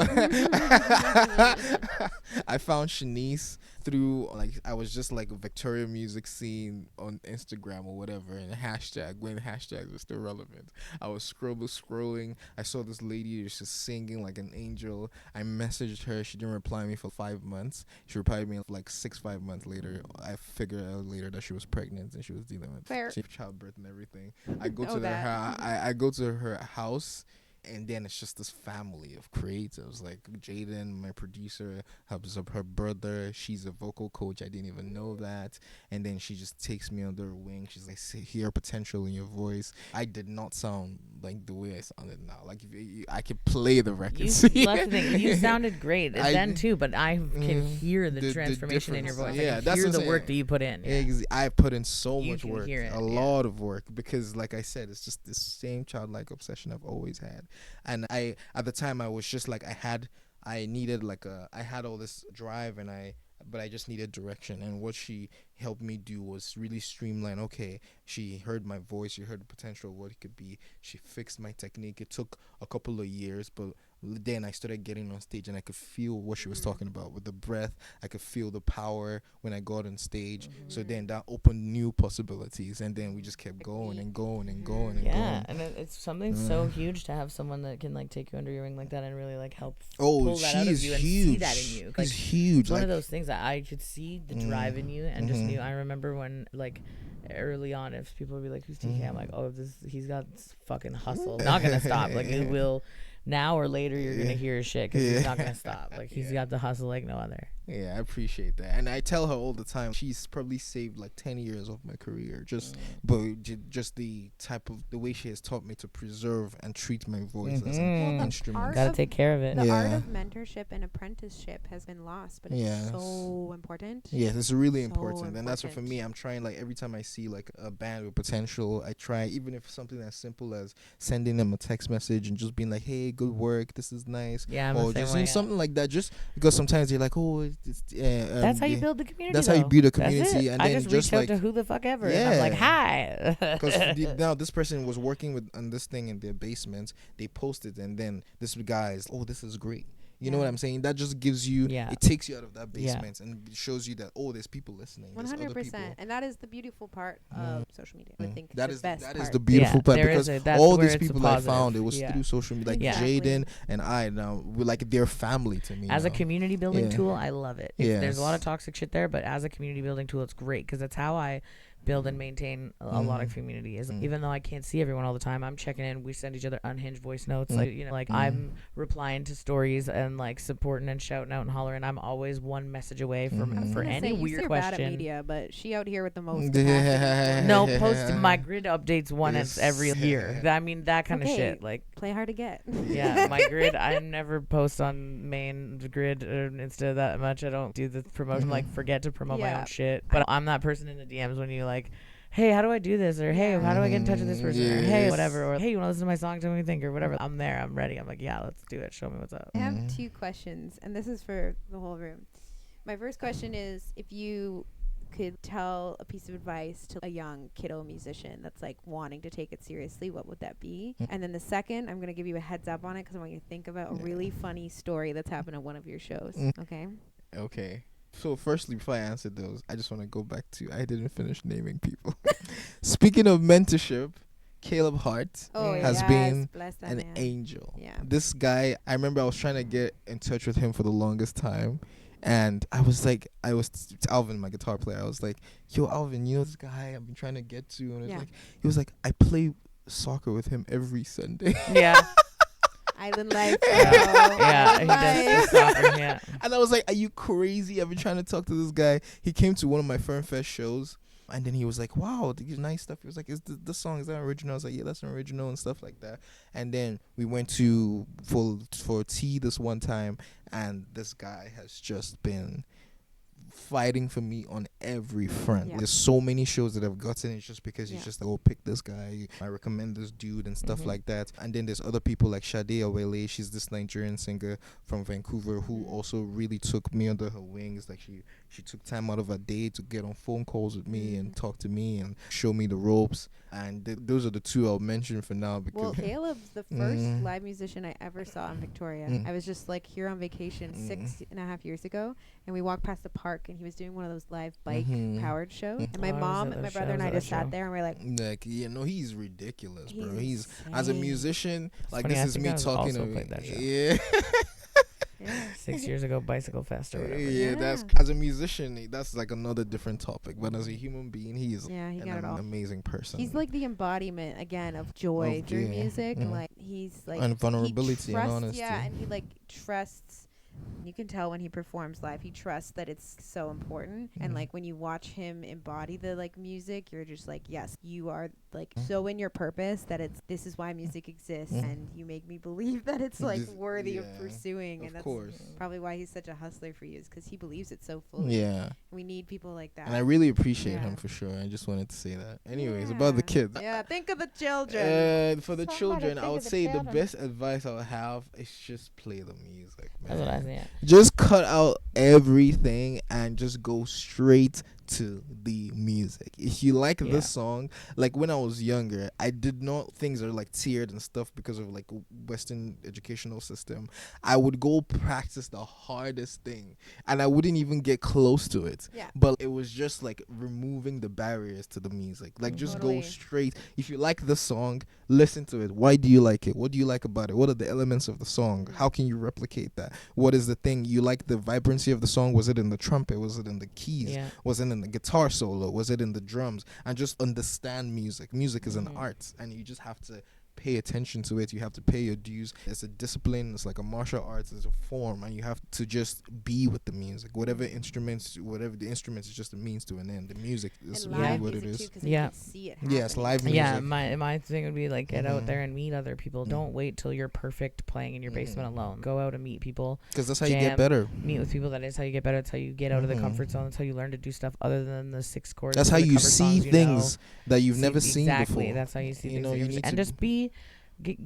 I found Shanice through, like, I was just like Victoria music scene on Instagram or whatever, and when hashtags were still relevant. I was scrolling. I saw this lady just singing like an angel. I messaged her. She didn't reply me for 5 months. She replied me like 5 months later. I figured out later that she was pregnant and she was dealing with childbirth and everything. I go to I go to her house. And then it's just this family of creatives, like Jaden, my producer, her brother. She's a vocal coach. I didn't even know that. And then she just takes me under her wing. She's like, hear potential in your voice. I did not sound like the way I sounded now. Like, I could play the records. You sounded great then too, but I can hear the transformation in your voice. Yeah, I that's hear the work that you put in. Yeah. I put in so much work, a lot of work, because like I said, it's just this same childlike obsession I've always had. And at the time I was just like, I had all this drive, but I just needed direction. And what she helped me do was really streamline. Okay, she heard my voice, she heard the potential of what it could be. She fixed my technique. It took a couple of years, but then I started getting on stage and I could feel what she was talking about with the breath. I could feel the power when I got on stage. So then that opened new possibilities, and then we just kept going and going and going and going. Yeah, and it's something so huge to have someone that can like take you under your wing like that and really like help pull that out of you and see that in you. She's huge. It's one of those things that I could see the drive in you and just knew. I remember when like early on, if people would be like, "Who's TK?" I'm like, "Oh, he's got this fucking hustle. Not gonna stop. Like it will." Now or later, you're gonna hear his shit because he's not gonna stop. Like he's got the hustle like no other. Yeah, I appreciate that, and I tell her all the time. She's probably saved like 10 years of my career, just the way she has taught me to preserve and treat my voice as an instrument. Gotta take care of it. The art of mentorship and apprenticeship has been lost, but it's so important. Yeah, it's really important, and that's what for me. I'm trying, like, every time I see like a band with potential, I try, even if something as simple as sending them a text message and just being like, "Hey, good work, this is nice," or just something like that. Just because sometimes you're like, "Oh, that's how you build the community. That's how you build a community." And I then just reach out to who the fuck ever. Yeah. And I'm like, "Hi." Because now this person was working on this thing in their basement. They posted, and then this guy is, "Oh, this is great." You know what I'm saying? That just gives you, it takes you out of that basement and shows you that, oh, there's people listening. 100%. And that is the beautiful part of social media. I think that is the beautiful part, because all these people I found, it was through social media. Like Jaden and I now, we're like, they're family to me. As a community building tool, I love it. There's a lot of toxic shit there, but as a community building tool, it's great because that's how I build and maintain a lot of community. Even though I can't see everyone all the time, I'm checking in. We send each other unhinged voice notes. I'm replying to stories and like supporting and shouting out and hollering. I'm always one message away from for any weird question. Bad at media, but she out here with the most. No, post my grid updates once every year. I mean that kind of shit. Like play hard to get. Yeah, my grid. I never post on main grid or Insta that much. I don't do the promotion. Like forget to promote my own shit. But I'm that person in the DMs when you like, hey, how do I do this? Or hey, how do I get in touch with this person? Or hey, whatever. Or hey, you want to listen to my song? Tell me what you think or whatever. I'm there. I'm ready. I'm like, yeah, let's do it. Show me what's up. I have 2 questions, and this is for the whole room. My first question is, if you could tell a piece of advice to a young kiddo musician that's like wanting to take it seriously, what would that be? And then the second, I'm going to give you a heads up on it because I want you to think about a really funny story that's happened at one of your shows. Okay. So firstly, before I answer those, I just want to go back to, I didn't finish naming people. Speaking of mentorship, Caleb Hart has been an angel. Yeah. This guy, I remember I was trying to get in touch with him for the longest time. And I was Alvin, my guitar player. I was like, yo, Alvin, you know this guy I've been trying to get to? And he was like, I play soccer with him every Sunday. Yeah. Island life. Yeah, he does soccer, yeah. And I was like, are you crazy? I've been trying to talk to this guy. He came to one of my Fern Fest shows. And then he was like, wow, these nice stuff. He was like, is the song, is that original? I was like, yeah, that's an original and stuff like that. And then we went to for tea this one time. And this guy has just been fighting for me on every front. There's so many shows that I've gotten. It's just because he's just like, oh, pick this guy, I recommend this dude and stuff like that. And then there's other people like Sade Awele. She's this Nigerian singer from Vancouver who also really took me under her wings. Like She took time out of her day to get on phone calls with me and talk to me and show me the ropes. And those are the two I'll mention for now. Because Well, Caleb's the first live musician I ever saw in Victoria. I was just like here on vacation 6.5 years ago, and we walked past the park, and he was doing one of those live bike powered shows. And my Oh, I was mom at and my those brother and shows I at that just sat show. there, and we're like, like, yeah, no, he's ridiculous, bro. He's He's as a insane. musician, like funny, this I is think me I was talking also to played that show. yeah. yeah. 6 years ago, Bicycle Fest or whatever. Yeah, that's Yeah. as a musician, that's like another different topic. But as a human being, he's Yeah, he an got it all. amazing person. He's like the embodiment again of joy Of through joy. music. Mhm. Like he's like And he vulnerability and trusts- honesty. Yeah, and he like trusts. You can tell when he performs live, he trusts that it's so important. And like when you watch him embody the like music, you're just like, yes, you are like so in your purpose that this is why music exists, and you make me believe that it's like Just- worthy of yeah, pursuing. of And that's course. probably why he's such a hustler for you, is because he believes it so fully. Yeah, We need people like that. and I really appreciate Yeah. him for sure. I just wanted to say that. Anyways, about the kids. Yeah, think of the children. For the Somebody children, think I would of the say the children. best advice I would have is just play the music, man. That's what I think. Just cut out everything and just go straight to the music. If you like Yeah. this song, like when I was younger, I did not things are like tiered and stuff because of like Western educational system. I would go practice the hardest thing and I wouldn't even get close to it. Yeah. But it was just like removing the barriers to the music. Like just Totally. go straight. If you like the song, listen to it. Why do you like it? What do you like about it? What are the elements of the song? How can you replicate that? What is the thing you like? The vibrancy of the song? Was it in the trumpet? Was it in the keys? Yeah. Was it in the guitar solo? Was it in the drums? And just understand music. Music is an art, and you just have to pay attention to it. You have to pay your dues. It's a discipline. It's like a martial arts. It's a form, and you have to just be with the music. Whatever the instruments is just a means to an end. The music is And really live what it music is. too, 'cause then Yeah. you can see it Yes, happening. live music. Yeah, my thing would be like get out Mhm. there and meet other people. Don't wait till you're perfect playing in your basement alone. Go out and meet people. Because that's how you get Jam. better. Meet with people. That is how you get better. That's how you get out of the comfort zone. That's how you learn to do stuff other than the 6 chords. That's of how the you cover see songs you things know. that you've never seen Exactly. before. That's how you see You things. know, that you you've need and to- just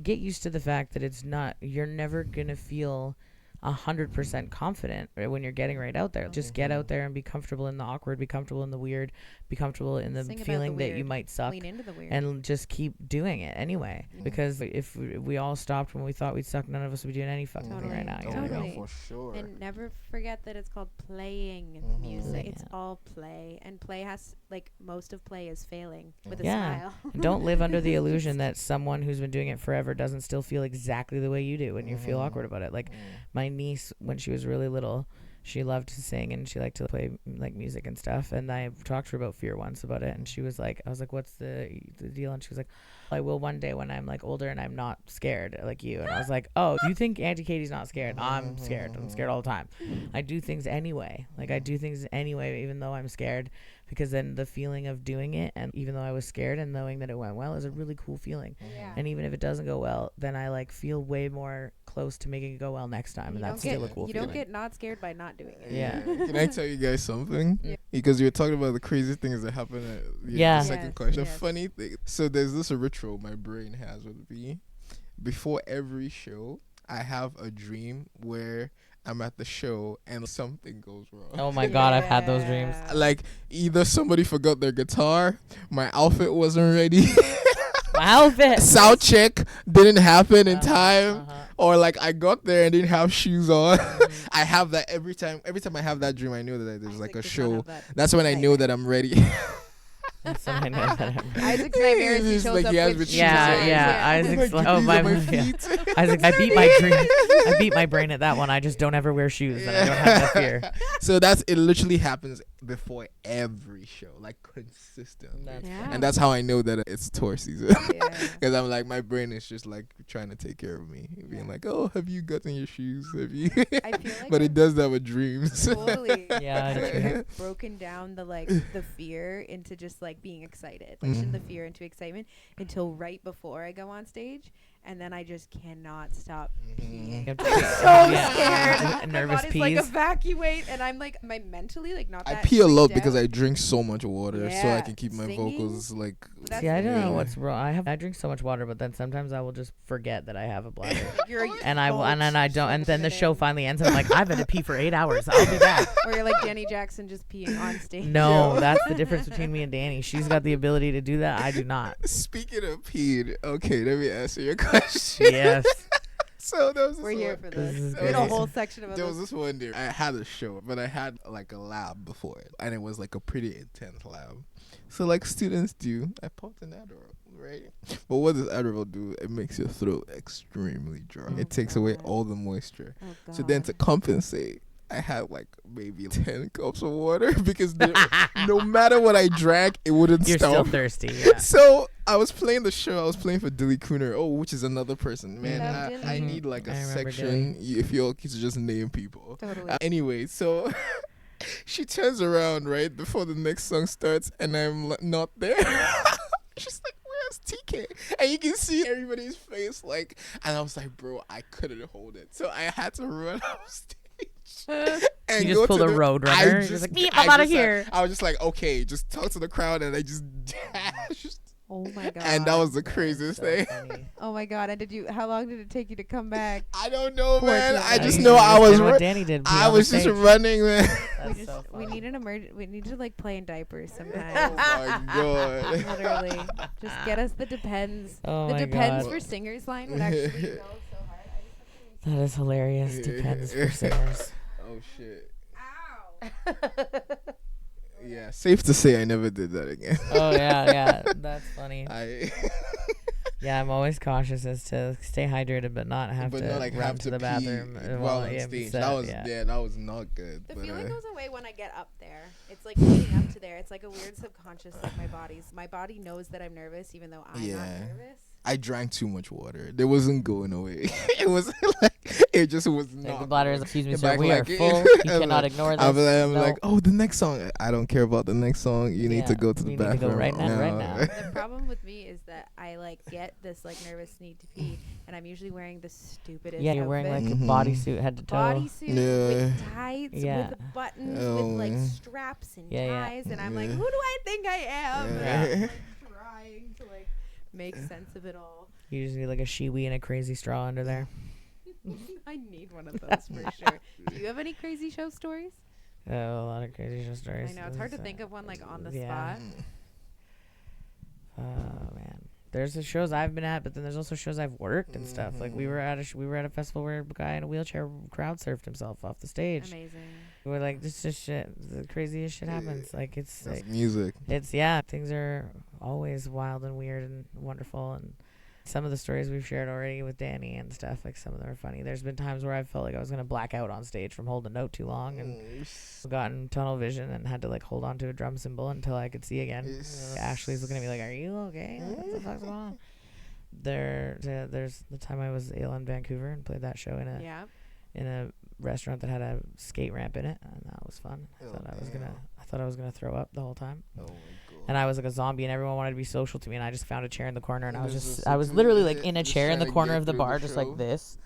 get used to the fact that it's not. You're never gonna feel 100% confident when you're getting right out there. Just get out there and be comfortable in the awkward, be comfortable in the weird, be comfortable in the Sing about feeling the that you weird. might suck, Lean into the weird. and just keep doing it anyway. Because if we all stopped when we thought we'd suck, none of us would be doing any fucking thing right now. You know what I mean? Totally. for sure. And never forget that it's called playing music. It's all play, and play has like most of play is failing with a Yeah. smile. And don't live under the illusion that someone who's been doing it forever doesn't still feel exactly the way you do when you feel awkward about it. Like my niece, when she was really little, she loved to sing and she liked to play like music and stuff. And I talked to her about fear once about it, and she was like, I was like, what's the deal? And she was like, I will one day when I'm like older and I'm not scared like you. And I was like, oh, you think Auntie Katie's not scared? I'm scared. I'm scared all the time. I do things anyway. Like I do things anyway, even though I'm scared, because then the feeling of doing it, and even though I was scared and knowing that it went well, is a really cool feeling. Yeah. And even if it doesn't go well, then I like feel way more close to making it go well next time, and You that's don't still get a cool you feeling. don't get not scared by not doing it. Yeah. Can I tell you guys something? Yeah. Because you were talking about the crazy things that happen at Yeah. the second Yes, question. yes. Funny thing. So there's this ritual my brain has with me. Before every show, I have a dream where I'm at the show and something goes wrong. Oh my god, I've had those dreams. Yeah. Like either somebody forgot their guitar, my outfit wasn't ready, My outfit. sound check didn't happen in time, Uh-huh. or like I got there and didn't have shoes on. I have that every time. Every time I have that dream, I know that there's like a Isaac does not show. have that. That's when I know that I'm ready. So I know that I'm- Isaac's nightmares. He It's shows like up he has with with shoes shoes Yeah, on. yeah. Isaac's like, oh These my, are yeah. feet. Isaac, I beat my dream. I beat my brain at that one. I just don't ever wear shoes, and I don't have that fear. So that's it. Literally happens before every show, like consistently. That's Yeah. And that's how I know that it's tour season. Yeah. Because I'm like, my brain is just like trying to take care of me, being like, oh, have you gotten your shoes? Have you? I feel like But I've it does that with dreams. totally. Yeah, I feel it's like true. I've broken down the fear into just like being excited, like the fear into excitement until right before I go on stage, and then I just cannot stop peeing. You have I'm to- so yeah. scared. Nervous My body's like peas. evacuate, and I'm like, am I mentally like not I that pee a lot freaked because out. I drink so much water, so I Yeah, can keep my singing? vocals like. That's See, I don't know really- what's wrong. I drink so much water, but then sometimes I will just forget that I have a bladder. You're, And then I don't, and then the show minute. finally ends, and I'm like, I've had to pee for 8 hours. I'll be back. or you're like Danny Jackson just peeing on stage. No, that's the difference between me and Danny. She's got the ability to do that. I do not. Speaking of peed, okay, let me answer your question. Yes. So there was this We're here one- for This this. is We had a great. whole section of There was this. this one day I had a show, but I had like a lab before it, and it was like a pretty intense lab. So like students do, I popped an Adderall, right? But what does Adderall do? It makes your throat extremely dry. Oh, It takes away God. all the moisture. Oh, So then to compensate, I had like maybe 10 cups of water because no matter what I drank, it wouldn't You're still stop. thirsty. Yeah. So I was playing the show. I was playing for Dilly Crooner. Oh, which is another person. Man, Love I Dilly. need like a I remember section if you're to just name people. Totally. Anyway, so she turns around right before the next song starts, and I'm not there. She's like, "Where's TK?" And you can see everybody's face, like, and I was like, "Bro, I couldn't hold it," so I had to run off stage. And You go just pulled to a the- road I runner. You're just- like, "Beep, I I'm outta just, here." I was just like, okay, just talk to the crowd, and I just dashed. Oh my god. And that was the craziest thing. Oh my god. And did you? How long did it take you to come back? I don't know, Poor man. Danny. I just You know I was. did what Ru- Danny did. I was just running, man. That's so We funny. need an emergency. We need to like play in diapers Oh sometimes. my god. Literally, just get us the depends. Oh The my depends God. for singers line would actually go so hard. I just have That is hilarious. Depends for singers. Oh shit. Ow. Yeah, safe to say I never did that again. Oh yeah. That's funny. I Yeah, I'm always cautious as to stay hydrated, but not have but to not like run have to to the pee bathroom while on yeah, stage. set, That was yeah. that was not good. The but, feeling goes away when I get up there. It's like leading up to there. It's like a weird subconscious, like my body knows that I'm nervous, even though I'm not Yeah. nervous. I drank too much water. It wasn't going away. It was like it just was Like not. the bladder is, going. excuse me, The sir, back we are like- full. You I'm cannot like- ignore this. I'm No. like, oh, the next song. I don't care about the next song. You need Yeah, to go to the you need to bathroom go right now. The problem with me is that I like get this like nervous need to pee, and I'm usually wearing the stupidest. Yeah, you're wearing like outfit. a Mhm. bodysuit head to toe. bodysuit Yeah. with tights, Yeah. with buttons, Oh, with like man. straps and Yeah, yeah. ties, and I'm like, Yeah. who do I think I am? Yeah. And I'm, like, trying to like make sense of it all. You just need like a shiwi and a crazy straw under there. I need one of those for sure. Do you have any crazy show stories? Oh, a lot of crazy show stories. I know it's hard to There's, think of one like on the yeah. spot. Oh man, there's the shows I've been at, but then there's also shows I've worked and stuff. Like we were at a festival where a guy in a wheelchair crowd surfed himself off the stage. Amazing. We're like, this is shit. The craziest shit happens. Like it's That's like, music. it's yeah. Things are always wild and weird and wonderful. And some of the stories we've shared already with Danny and stuff, like some of them are funny. There's been times where I felt like I was gonna black out on stage from holding a note too long and gotten tunnel vision and had to like hold on to a drum cymbal until I could see again. Ashley's looking at me like, "Are you okay? What the fuck's going on?" There's the time I was ill in Vancouver and played that show Yeah. in a restaurant that had a skate ramp in it, and that was fun. I Oh, thought damn. I thought I was gonna throw up the whole time. Oh my god. And I was like a zombie, and everyone wanted to be social to me, and I just found a chair in the corner, and And I was this just is I was so literally good, like in a just chair in trying the to corner get of the through bar, the just show. like this.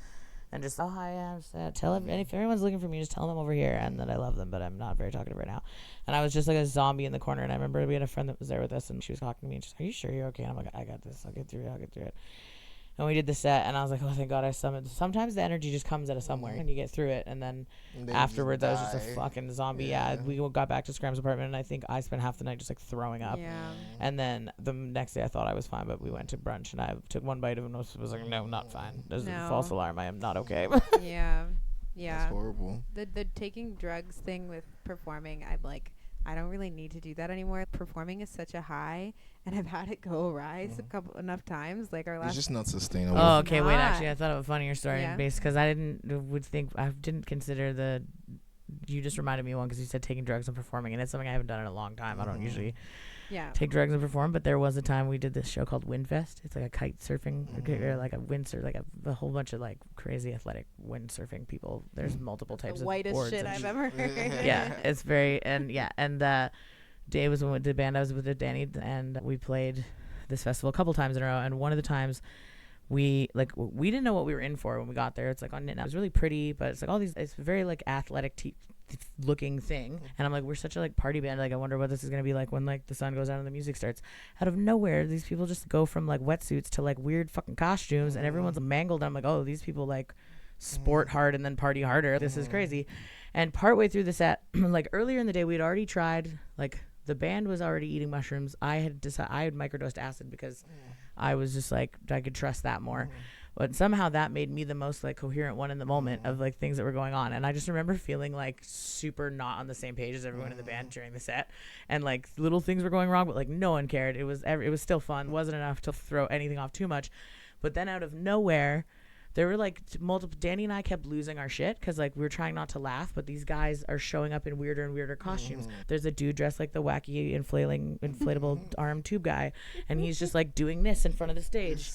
And just, oh, hi, I'm sad. Tell them, and if everyone's looking for me, just tell them over here, and that I love them, but I'm not very talkative right now. And I was just like a zombie in the corner, and I remember we had a friend that was there with us, and she was talking to me, and she's like, "Are you sure you're okay?" And I'm like, "I got this. I'll get through it. And we did the set, and I was like, oh, thank God I summoned. Sometimes the energy just comes out of somewhere, and you get through it, and then And then afterwards I was just a die. fucking zombie. Yeah. Yeah, we got back to Scram's apartment, and I think I spent half the night just like throwing up. Yeah. And then the next day I thought I was fine, but we went to brunch, and I took one bite of it and was like, no, not fine. There's No. a false alarm. I am not okay. Yeah. Yeah. That's horrible. The taking drugs thing with performing, I'm like, I don't really need to do that anymore. Performing is such a high, and I've had it go awry a couple enough times. Like our It's last. just not sustainable. Oh, okay. Wait, not. actually, I thought of a funnier story Yeah. because I didn't consider the. You just reminded me of one because you said taking drugs and performing, and it's something I haven't done in a long time. I don't usually Yeah. take drugs and perform, but there was a time we did this show called Windfest. It's like a kite surfing, or like a windsurf, like a whole bunch of like crazy athletic windsurfing people. There's multiple types The of whitest boards shit and I've ever heard. yeah, it's very and Dave was with the band I was with Danny, and we played this festival a couple times in a row, and one of the times we didn't know what we were in for when we got there. It's like on it was really pretty, but it's like all these, it's very like athletic looking thing, and I'm like, we're such a like party band, like I wonder what this is gonna be like when like the sun goes down and the music starts. Out of nowhere, these people just go from like wetsuits to like weird fucking costumes, and everyone's mangled. I'm like, oh, these people like sport hard and then party harder. This is crazy. And partway through the set, like earlier in the day, we'd already tried, like the band was already eating mushrooms. I had microdosed acid because I was just like, I could trust that more. But somehow that made me the most like coherent one in the moment of like things that were going on. And I just remember feeling like super not on the same page as everyone in the band during the set. And like little things were going wrong, but like no one cared. It was still fun. It wasn't enough to throw anything off too much. But then out of nowhere, there were like multiple. Danny and I kept losing our shit because like we were trying not to laugh, but these guys are showing up in weirder and weirder costumes. There's a dude dressed like the wacky inflatable arm tube guy, and he's just like doing this in front of the stage.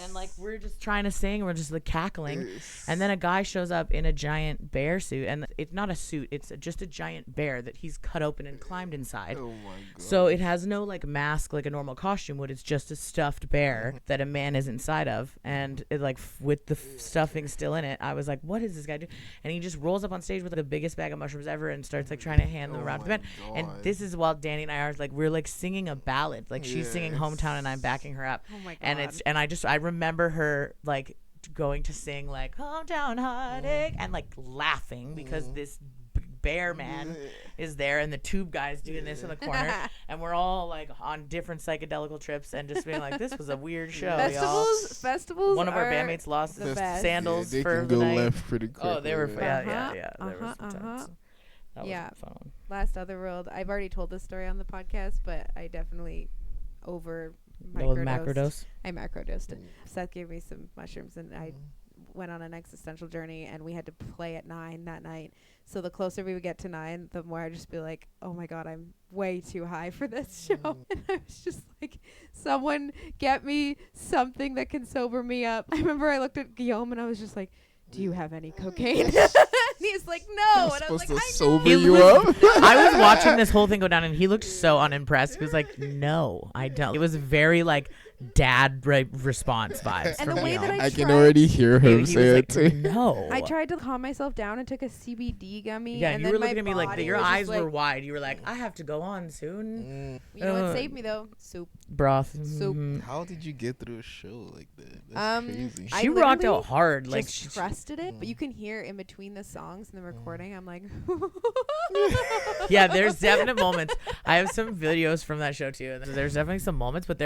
And like we're just trying to sing, and we're just like cackling, and then a guy shows up in a giant bear suit, and it's not a suit, it's just a giant bear that he's cut open and climbed inside. Oh my god. So it has no like mask like a normal costume would. It's just a stuffed bear that a man is inside of, and it like with the stuffing still in it. I was like, what is this guy doing? And he just rolls up on stage with the biggest bag of mushrooms ever and starts like trying to hand them around to the band. And this is while Danny and I are like, we're like singing a ballad, like she's singing Hometown and I'm backing her up. Oh my god. And I remember her like going to sing like Hometown Heartache and like laughing because this bear man is there and the tube guy's doing this in the corner and we're all like on different psychedelical trips and just being like, this was a weird show, y'all. Festivals. One of our bandmates lost the best. sandals they for can the go night. left pretty quick. Oh, they were Uh-huh, yeah. There was some times. That was Yeah. a fun one. Last Otherworld. I've already told this story on the podcast, but I definitely Macrodose. I macrodosed it. Seth gave me some mushrooms, and I went on an existential journey, and we had to play at 9 that night. So the closer we would get to 9, the more I'd just be like, oh my god, I'm way too high for this show. And I was just like, someone get me something that can sober me up. I remember I looked at Guillaume, and I was just like, do you have any cocaine? And he's like, no. And I was like, supposed to I know. sober He you up. I was watching this whole thing go down, and he looked so unimpressed. He was like, "No, I don't." It was very like dad response vibes. And from the way Guillaume. that I can tried- already hear him he say was it like, too. "No." I tried to calm myself down and took a CBD gummy. Yeah, and you then were my looking at me like body your was just eyes were like, wide. You were like, "I have to go on soon." You know what saved me though? Soup. Broth. Soup. Mhm. How did you get through a show like that? That's crazy. I She rocked literally out hard. Like just she, trusted it, but you can hear in between the songs and the recording. I'm like, yeah, there's definite moments. I have some videos from that show too. And there's definitely some moments, but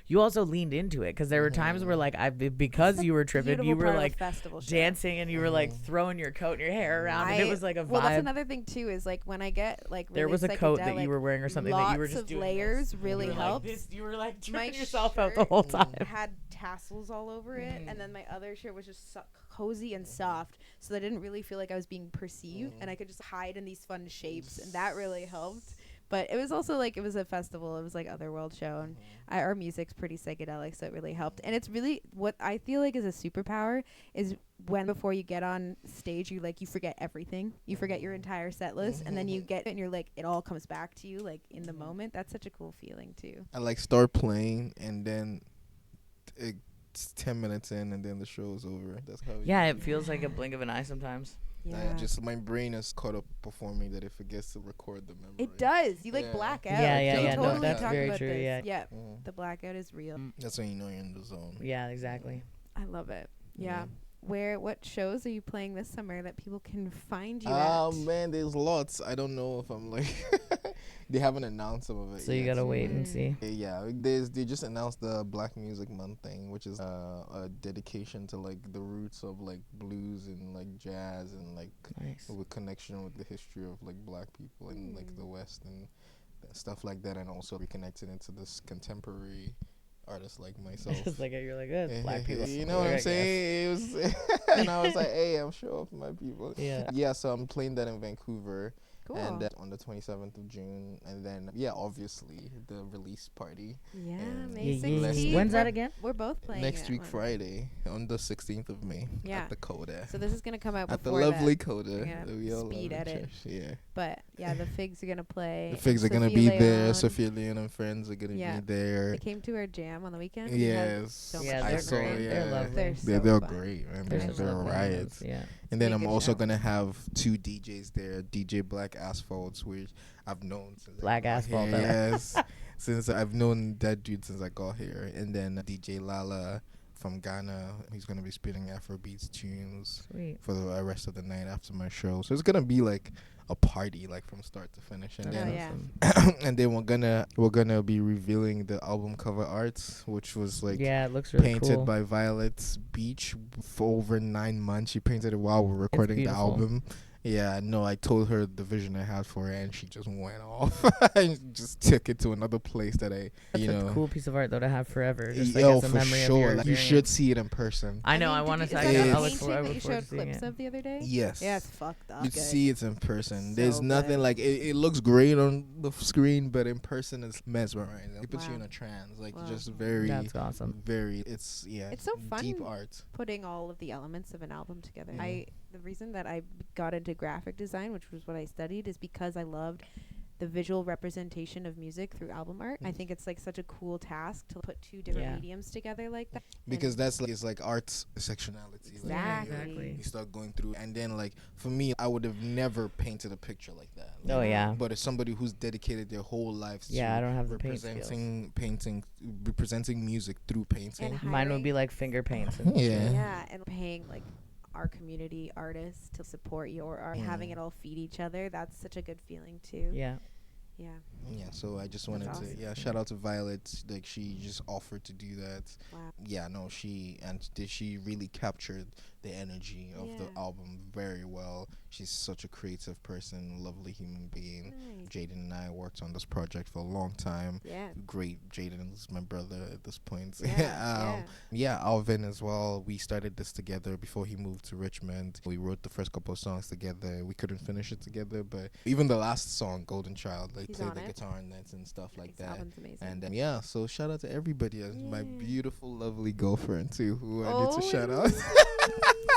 you also leaned into it because there were times where like because you were tripping, beautiful you were part of a like festival show. dancing and you were like throwing your coat and your hair around, and it was like a vibe. Well, that's another thing too. Is like when I get like really There was a coat that you psychedelic, were wearing or something that you were lots just of doing layers this. really You were like helps. this- you were like My tripping yourself out the shirt whole time. had tassels all over it, and then my other shirt was just cozy and soft, so that I didn't really feel like I was being perceived, and I could just hide in these fun shapes, and that really helped. But it was also like it was a festival. It was like Otherworld show, and our music's pretty psychedelic, so it really helped. And it's really what I feel like is a superpower is when before you get on stage, you forget everything. You forget your entire set list, and then you get and you're like it all comes back to you like in the moment. That's such a cool feeling too. I like start playing and then it's 10 minutes in and then the show is over. That's how. Yeah, it feels like a blink of an eye sometimes. Yeah. Just my brain is caught up performing that it forgets to record the memory. It does. You Yeah. black out. Yeah, We yeah, no, totally that's talked very about true, this. yeah. The blackout is real. That's when you know you're in the zone. Yeah, exactly. I love it. Yeah. Yeah. What shows are you playing this summer that people can find you Oh at? man, there's lots. I don't know if I'm like they haven't announced some of it So yet. you gotta wait and see. Yeah, they just announced the Black Music Month thing, which is a dedication to like the roots of like blues and like jazz and like Nice. with connection with the history of like black people in like the West and stuff like that, and also reconnected into this contemporary artists like myself. It's like you're like good black people. You know what I'm I guess. saying? It was, and I was like, hey, I'm sure of my people. Yeah. Yeah, so I'm playing that in Vancouver. Cool. And on the 27th of June, and then obviously the release party Yeah, and May Yeah, yeah. 16th. When's that We're- again? We're both playing next it week one. Friday on the 16th of May Yeah. at the Coda. So this is gonna come out At the before lovely that. Coda Yeah, that we all speed love in edit. church. Yeah. But Yeah, the Figs are gonna play. The Figs are and gonna Sophia be there. Leon. Sophia Leon and friends are gonna Yeah. be there. They came to our jam on the weekend. We had Yes, so Yeah, much I they're fun. saw. great. Yeah, They're lovely. They're they're, so they're fun. great, man. They're They're, just they're lovely riots. animals, Yeah. And then Really I'm good also show. gonna have 2 DJs there. DJ Black Asphalts, which I've known since I Black got Asphalt, here. I like. Yes, since I've known that dude since I got here. And then DJ Lala from Ghana. He's gonna be spitting Afrobeats tunes Sweet. for the rest of the night after my show. So it's gonna be like a party, like from start to finish. And That's Oh, then yeah. awesome. and then we're gonna be revealing the album cover arts, which was like Yeah, it looks really painted cool. by Violet Beach for over 9 months. She painted it while we're recording the beautiful. album. Yeah, no, I told her the vision I had for it, and she just went off. I just took it to another place that I, That's you a know. cool piece of art though to have forever. Just like Oh, as a for memory of sure. your Like, you should experience. see it in person. I know. I mean, want to. did you- I is that Yeah. the I look painting forward. I that you look forward showed to seeing clips it. of the other day? Yes. Yeah, it's fucked up. You good. see it in person. So There's nothing good. like it looks great on the screen, but in person it's mesmerizing. It puts you Wow. in a trance, like Wow. just very, That's awesome. very. It's It's so fun. deep art. Putting all of the elements of an album together. Mhm. The reason that I got into graphic design, which was what I studied, is because I loved the visual representation of music through album art. I Mhm. think it's like such a cool task to put 2 different Yeah. mediums together like that. Because that's like it's like art's sectionality. Like, Yeah, Exactly. exactly. you start going through, and then like for me, I would have never painted a picture like that. Like, Oh yeah. But as somebody who's dedicated their whole life to Yeah, I don't have the paint skills. representing music through painting. And Mine would be hiring- like finger paints. And Yeah. shit. Yeah, and paying like our community artists to support your art, having Mm. it all feed each other. That's such a good feeling too. Yeah. Yeah. Yeah, so I just That's wanted awesome. to shout out to Violet. Like she just offered to do that. Wow. Yeah, no, she really captured the energy of the Yeah. album very well. She's such a creative person, lovely human being. Nice. Jaden and I worked on this project for a long time. Yeah. Great, Jaden is my brother at this point. Yeah. Yeah, Alvin as well. We started this together before he moved to Richmond. We wrote the first couple of songs together. We couldn't finish it together, but even the last song, Golden Child, like He's played on the it. guitar and that and stuff like This that. album's amazing. And yeah, so shout out to everybody. My Yeah. beautiful, lovely girlfriend too, who I need Oh, to shout I out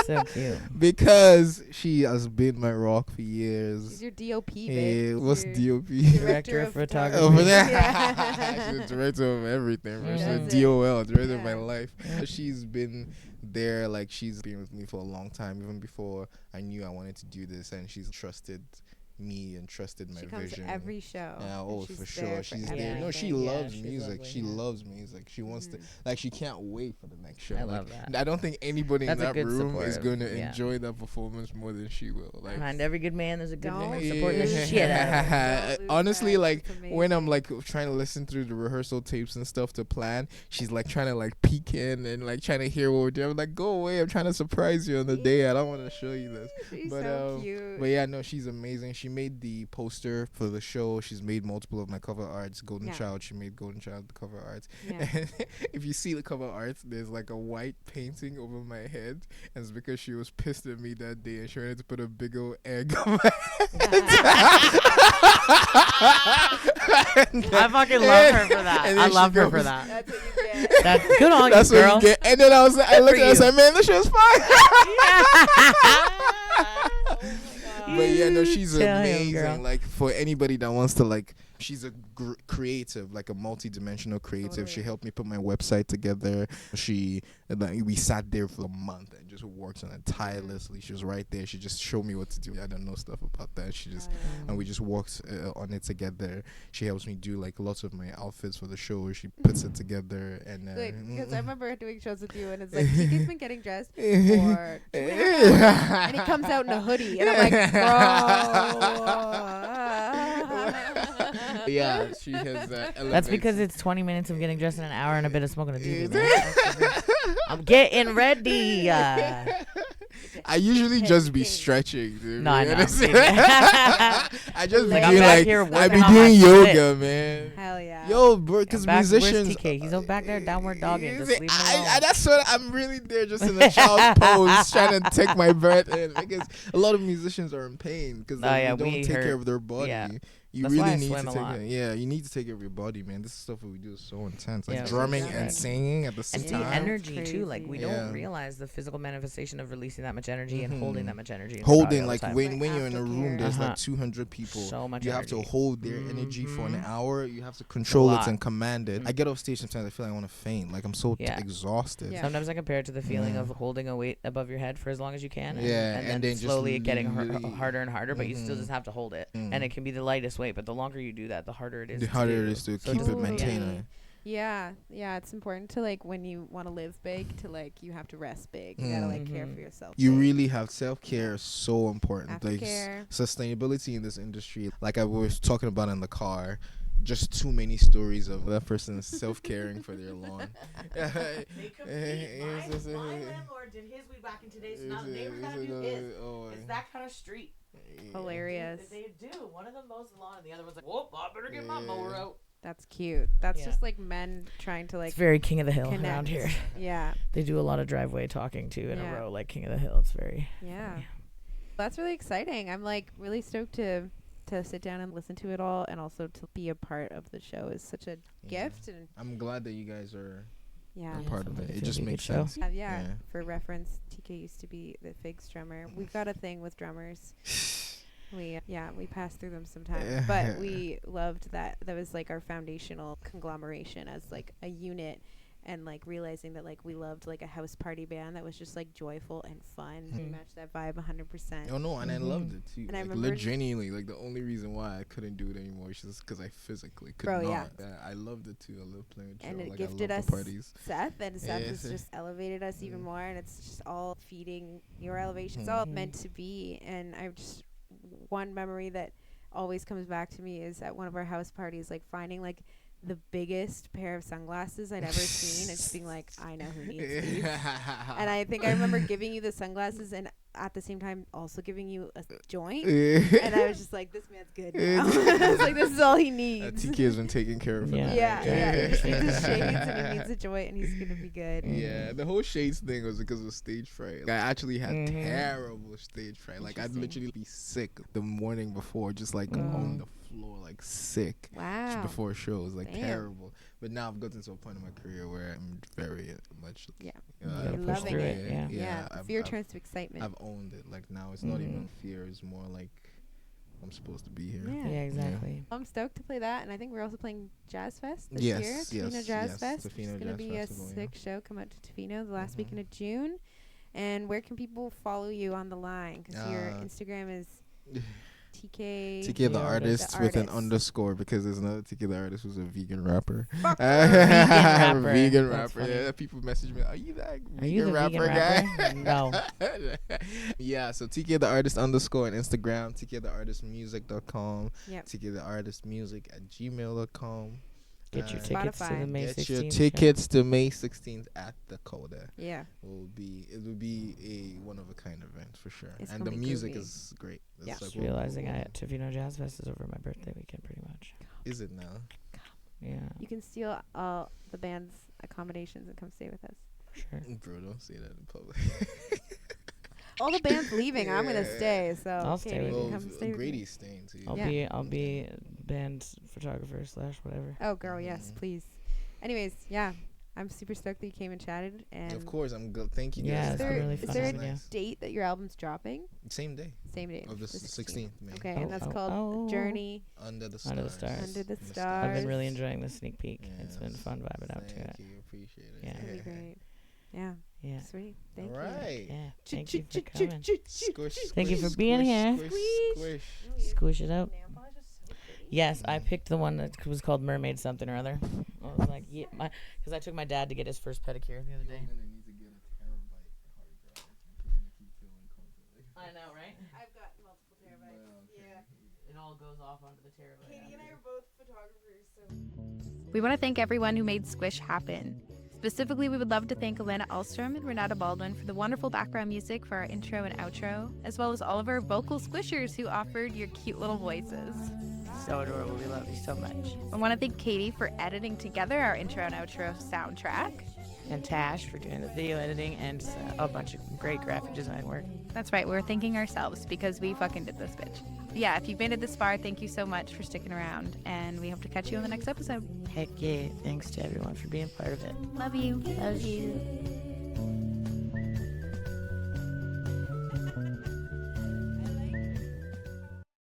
So cute. because she has been my rock for She's years. your DOP, Hey, babe. what's Your DOP? Director of photography. Over there, Yeah. she's the director of everything. Bro. She's a That's it. DOL, director of my Yeah. life. She's been there, like she's been with me for a long time, even before I knew I wanted to do this, and she's trusted me and trusted my She comes vision. to every show. Yeah, and oh she's for there sure. for She's there. everything. No, she Yeah, loves she's music. lovely, She yeah. loves music. She wants to Mhm. like she can't wait for the next show. I Like, love that. I don't think anybody That's in a that good room is supportive, going to yeah. enjoy that performance more than she will. Like Behind every good man, there's a good Don't woman supporting the Yeah. shit out of him. Don't lose Honestly, that. like It's when I'm amazing. like trying to listen through the rehearsal tapes and stuff to plan, she's like trying to like peek in and like trying to hear what we're doing. I'm like, go away! I'm trying to surprise you on the day. I don't want to show you this. She's But so cute. But yeah, no, she's amazing. She made the poster for the show. She's made multiple of my cover arts. Golden Yeah. Child, she made Golden Child the cover arts. Yeah. And if you see the cover art, there's like a white painting over my head. And it's because she was pissed at me that day and she wanted to put a big old egg on my head. I fucking love her for that. And I then she love her for goes- that. That's what you get. That's good on That's you, what girl. you get. And then I looked at it, I was for like, man, this shit's fire. Oh But yeah, no, she's Tell him, amazing. girl. Like for anybody that wants to like, she's a creative, like a multi-dimensional creative. She Totally. helped me put my website together. We sat there for a month and just worked on it tirelessly. She was right there. She just showed me what to do. I don't know stuff about that. She just and we just worked on it together. She helps me do like lots of my outfits for the show. She puts it together and Good, because I remember doing shows with you, and it's like TK's been getting dressed for 2 and he comes out in a hoodie, and I'm like, bro. Yeah, she has. That's because it's 20 minutes of getting dressed in an hour and a bit of smoking a doobie, man. I'm getting ready. I usually just be stretching, dude. No, I to be know. honest. I just be Like, I'm doing back like here I working be on my doing split. yoga, man. Hell yeah. Yo, bro, because Where's musicians. TK? He's over back there downward dogging. Just leave him alone. That's what I'm really there, just in the child's pose, trying to take my breath in. Because a lot of musicians are in pain because Oh, yeah, they don't we take care hurt. of their body. Yeah. You That's why I really need swim to a take lot. it. Yeah, you need to take care of your body, man. This stuff that we do is so intense. Like Yeah, drumming really and good. singing at the same And Yeah. the time. energy too. Like we Crazy. don't Yeah. realize the physical manifestation of releasing that much energy and Mhm. holding that much energy. In your body Holding all the like time. when Like you're in a room, aftercare. there's Uh-huh. like 200 people. So much You have to energy. hold their energy for an Mhm. hour. You have to control it lot. and command it. Mhm. I get off stage sometimes. I feel like I want to faint. Like I'm so Yeah. exhausted. Yeah. Sometimes I compare it to the feeling Yeah. of holding a weight above your head for as long as you can. Yeah, and and then then just slowly getting really- harder and harder, but you still Mhm. just have to hold it. Mm. And it can be the lightest weight, but the longer you do that, the harder it is. The to harder do. it is to So keep it's- it maintained. Totally. Yeah, it's important to like when you want to live big to like you have to rest big. You gotta like care Mhm. for yourself. You big. really have self-care is so important. Like Aftercare. sustainability in this industry, like I was talking about in the car, just too many stories of that person self-caring for their lawn. landlord did his weed back in today, so now the neighbor's gotta do his. It's that kind of street. Hilarious. They do. One of them mows the lawn, and the other one's like, "Whoop! I better get my mower out." That's cute. That's Yeah. just like men trying to like It's very King of the Hill connect. around here. Yeah. They do a lot of driveway talking too in Yeah. a row, like King of the Hill. It's very Yeah. That's really exciting. I'm like really stoked to sit down and listen to it all, and also to be a part of the show is such a gift. And I'm glad that you guys are yeah. a part of sounds like it. it's It gonna just be a good makes show. sense. Yeah. Yeah. For reference, TK used to be the Figs drummer. We've got a thing with drummers. We pass through them sometimes, but we loved that. That was like our foundational conglomeration as like a unit, and like realizing that like we loved like a house party band that was just like joyful and fun. We Mhm. matched that vibe 100%. Oh no, and I loved it too. And I Like remember- genuinely, like the only reason why I couldn't do it anymore is just because I physically could Bro, not. yeah. I loved it too. I love playing with And Joe. it Like gifted I love us the parties. Seth, and Seth Yeah, has so- just elevated us even Mm. more, and it's just all feeding your elevation. It's all Mhm. meant to be. And I just one memory that always comes back to me is at one of our house parties, like finding like the biggest pair of sunglasses I'd ever seen, and just being like, I know who needs these. And I think I remember giving you the sunglasses, and at the same time also giving you a joint. And I was just like, this man's good now. I was like, this is all he needs. TK has been taken care of. for Yeah. that. Yeah. He just needs his shades and he needs a joint, and he's gonna be good. Yeah, the whole shades thing was because of stage fright. Like, I actually had Mhm. terrible stage fright. Like I'd literally be sick the morning before, just like on the floor, like sick. Just Wow. before shows, like Damn. terrible. But now I've gotten to a point in my career where I'm very much. Yeah. You gotta push loving through it. it. Yeah. Yeah. I've- Fear I've- turns to excitement. I've owned it. Like now, it's not Mhm. even fear. It's more like I'm supposed to be here. Yeah. Yeah, exactly. I'm stoked to play that, and I think we're also playing Jazz Fest this Yes, year. yes, Tofino Jazz yes, Fest. It's Tofino gonna Jazz be Festival, a yeah. sick show. Come out to Tofino the last Mhm. weekend of June. And where can people follow you on the line? Because your Instagram is TK. TK the artist The with an artist. underscore because there's another TK the artist who's a vegan rapper. Fuck rapper. Vegan That's rapper. funny. Yeah, people message me, are you that Are you the vegan guy? rapper? No. Yeah, so TK the artist underscore on Instagram, TK the artist music.com, Yep. TK the artist music at gmail.com. Get your Uh, tickets to the Spotify. May Get 16th. your show. tickets to May 16th at the Coda. Yeah. It will be a one of a kind event for sure. It's And gonna the be music groovy. is great. It's Yeah. like, Just realizing Tofino Jazz Fest is over my birthday weekend, pretty much. is it now? Yeah, You can steal all the band's accommodations and come stay with us. sure. Bro, don't say that in public. All the band's leaving. I'm gonna Yeah. stay. So I'll stay Katie with can you. come stay with me. Grady's staying too. I'll be band photographer / whatever. Oh, girl, yes, Mhm. please. Anyways, yeah, I'm super stoked that you came and chatted. And Of course, I'm good. Thank you. Yeah, guys. it's is been there, really is fun there having a you. date that your album's dropping? Same day Same day. of the 16th, May. Okay, Oh, and that's oh, called oh. Journey. Under the stars. Under the stars. Under the I've stars. been really enjoying the sneak peek. It's been Yes. fun vibing out to Thank it. you. Appreciate it. Yeah. It's gonna be great. Yeah, Yeah, sweet. Thank All you. right. yeah. Thank you for coming. Squish, Thank you squish, for being squish, here. Squish, squish. Squish it out. Yes, I picked the one that was called Mermaid something or other. I was like, yeah, because I took my dad to get his first pedicure the other day. I know, right? I've got multiple terabytes. Yeah. It all goes off onto the terabyte. Katie and I are both photographers, so. We want to thank everyone who made Squish happen. Specifically, we would love to thank Alana Alstrom and Renata Baldwin for the wonderful background music for our intro and outro, as well as all of our vocal squishers who offered your cute little voices. So adorable. We love you so much. I want to thank Katie for editing together our intro and outro soundtrack. And Tash for doing the video editing and a bunch of great graphic design work. That's right. We're thanking ourselves because we fucking did this, bitch. Yeah, if you've made it this far, thank you so much for sticking around, and we hope to catch you on the next episode. Heck yeah. Thanks to everyone for being part of it. Love you. Love you.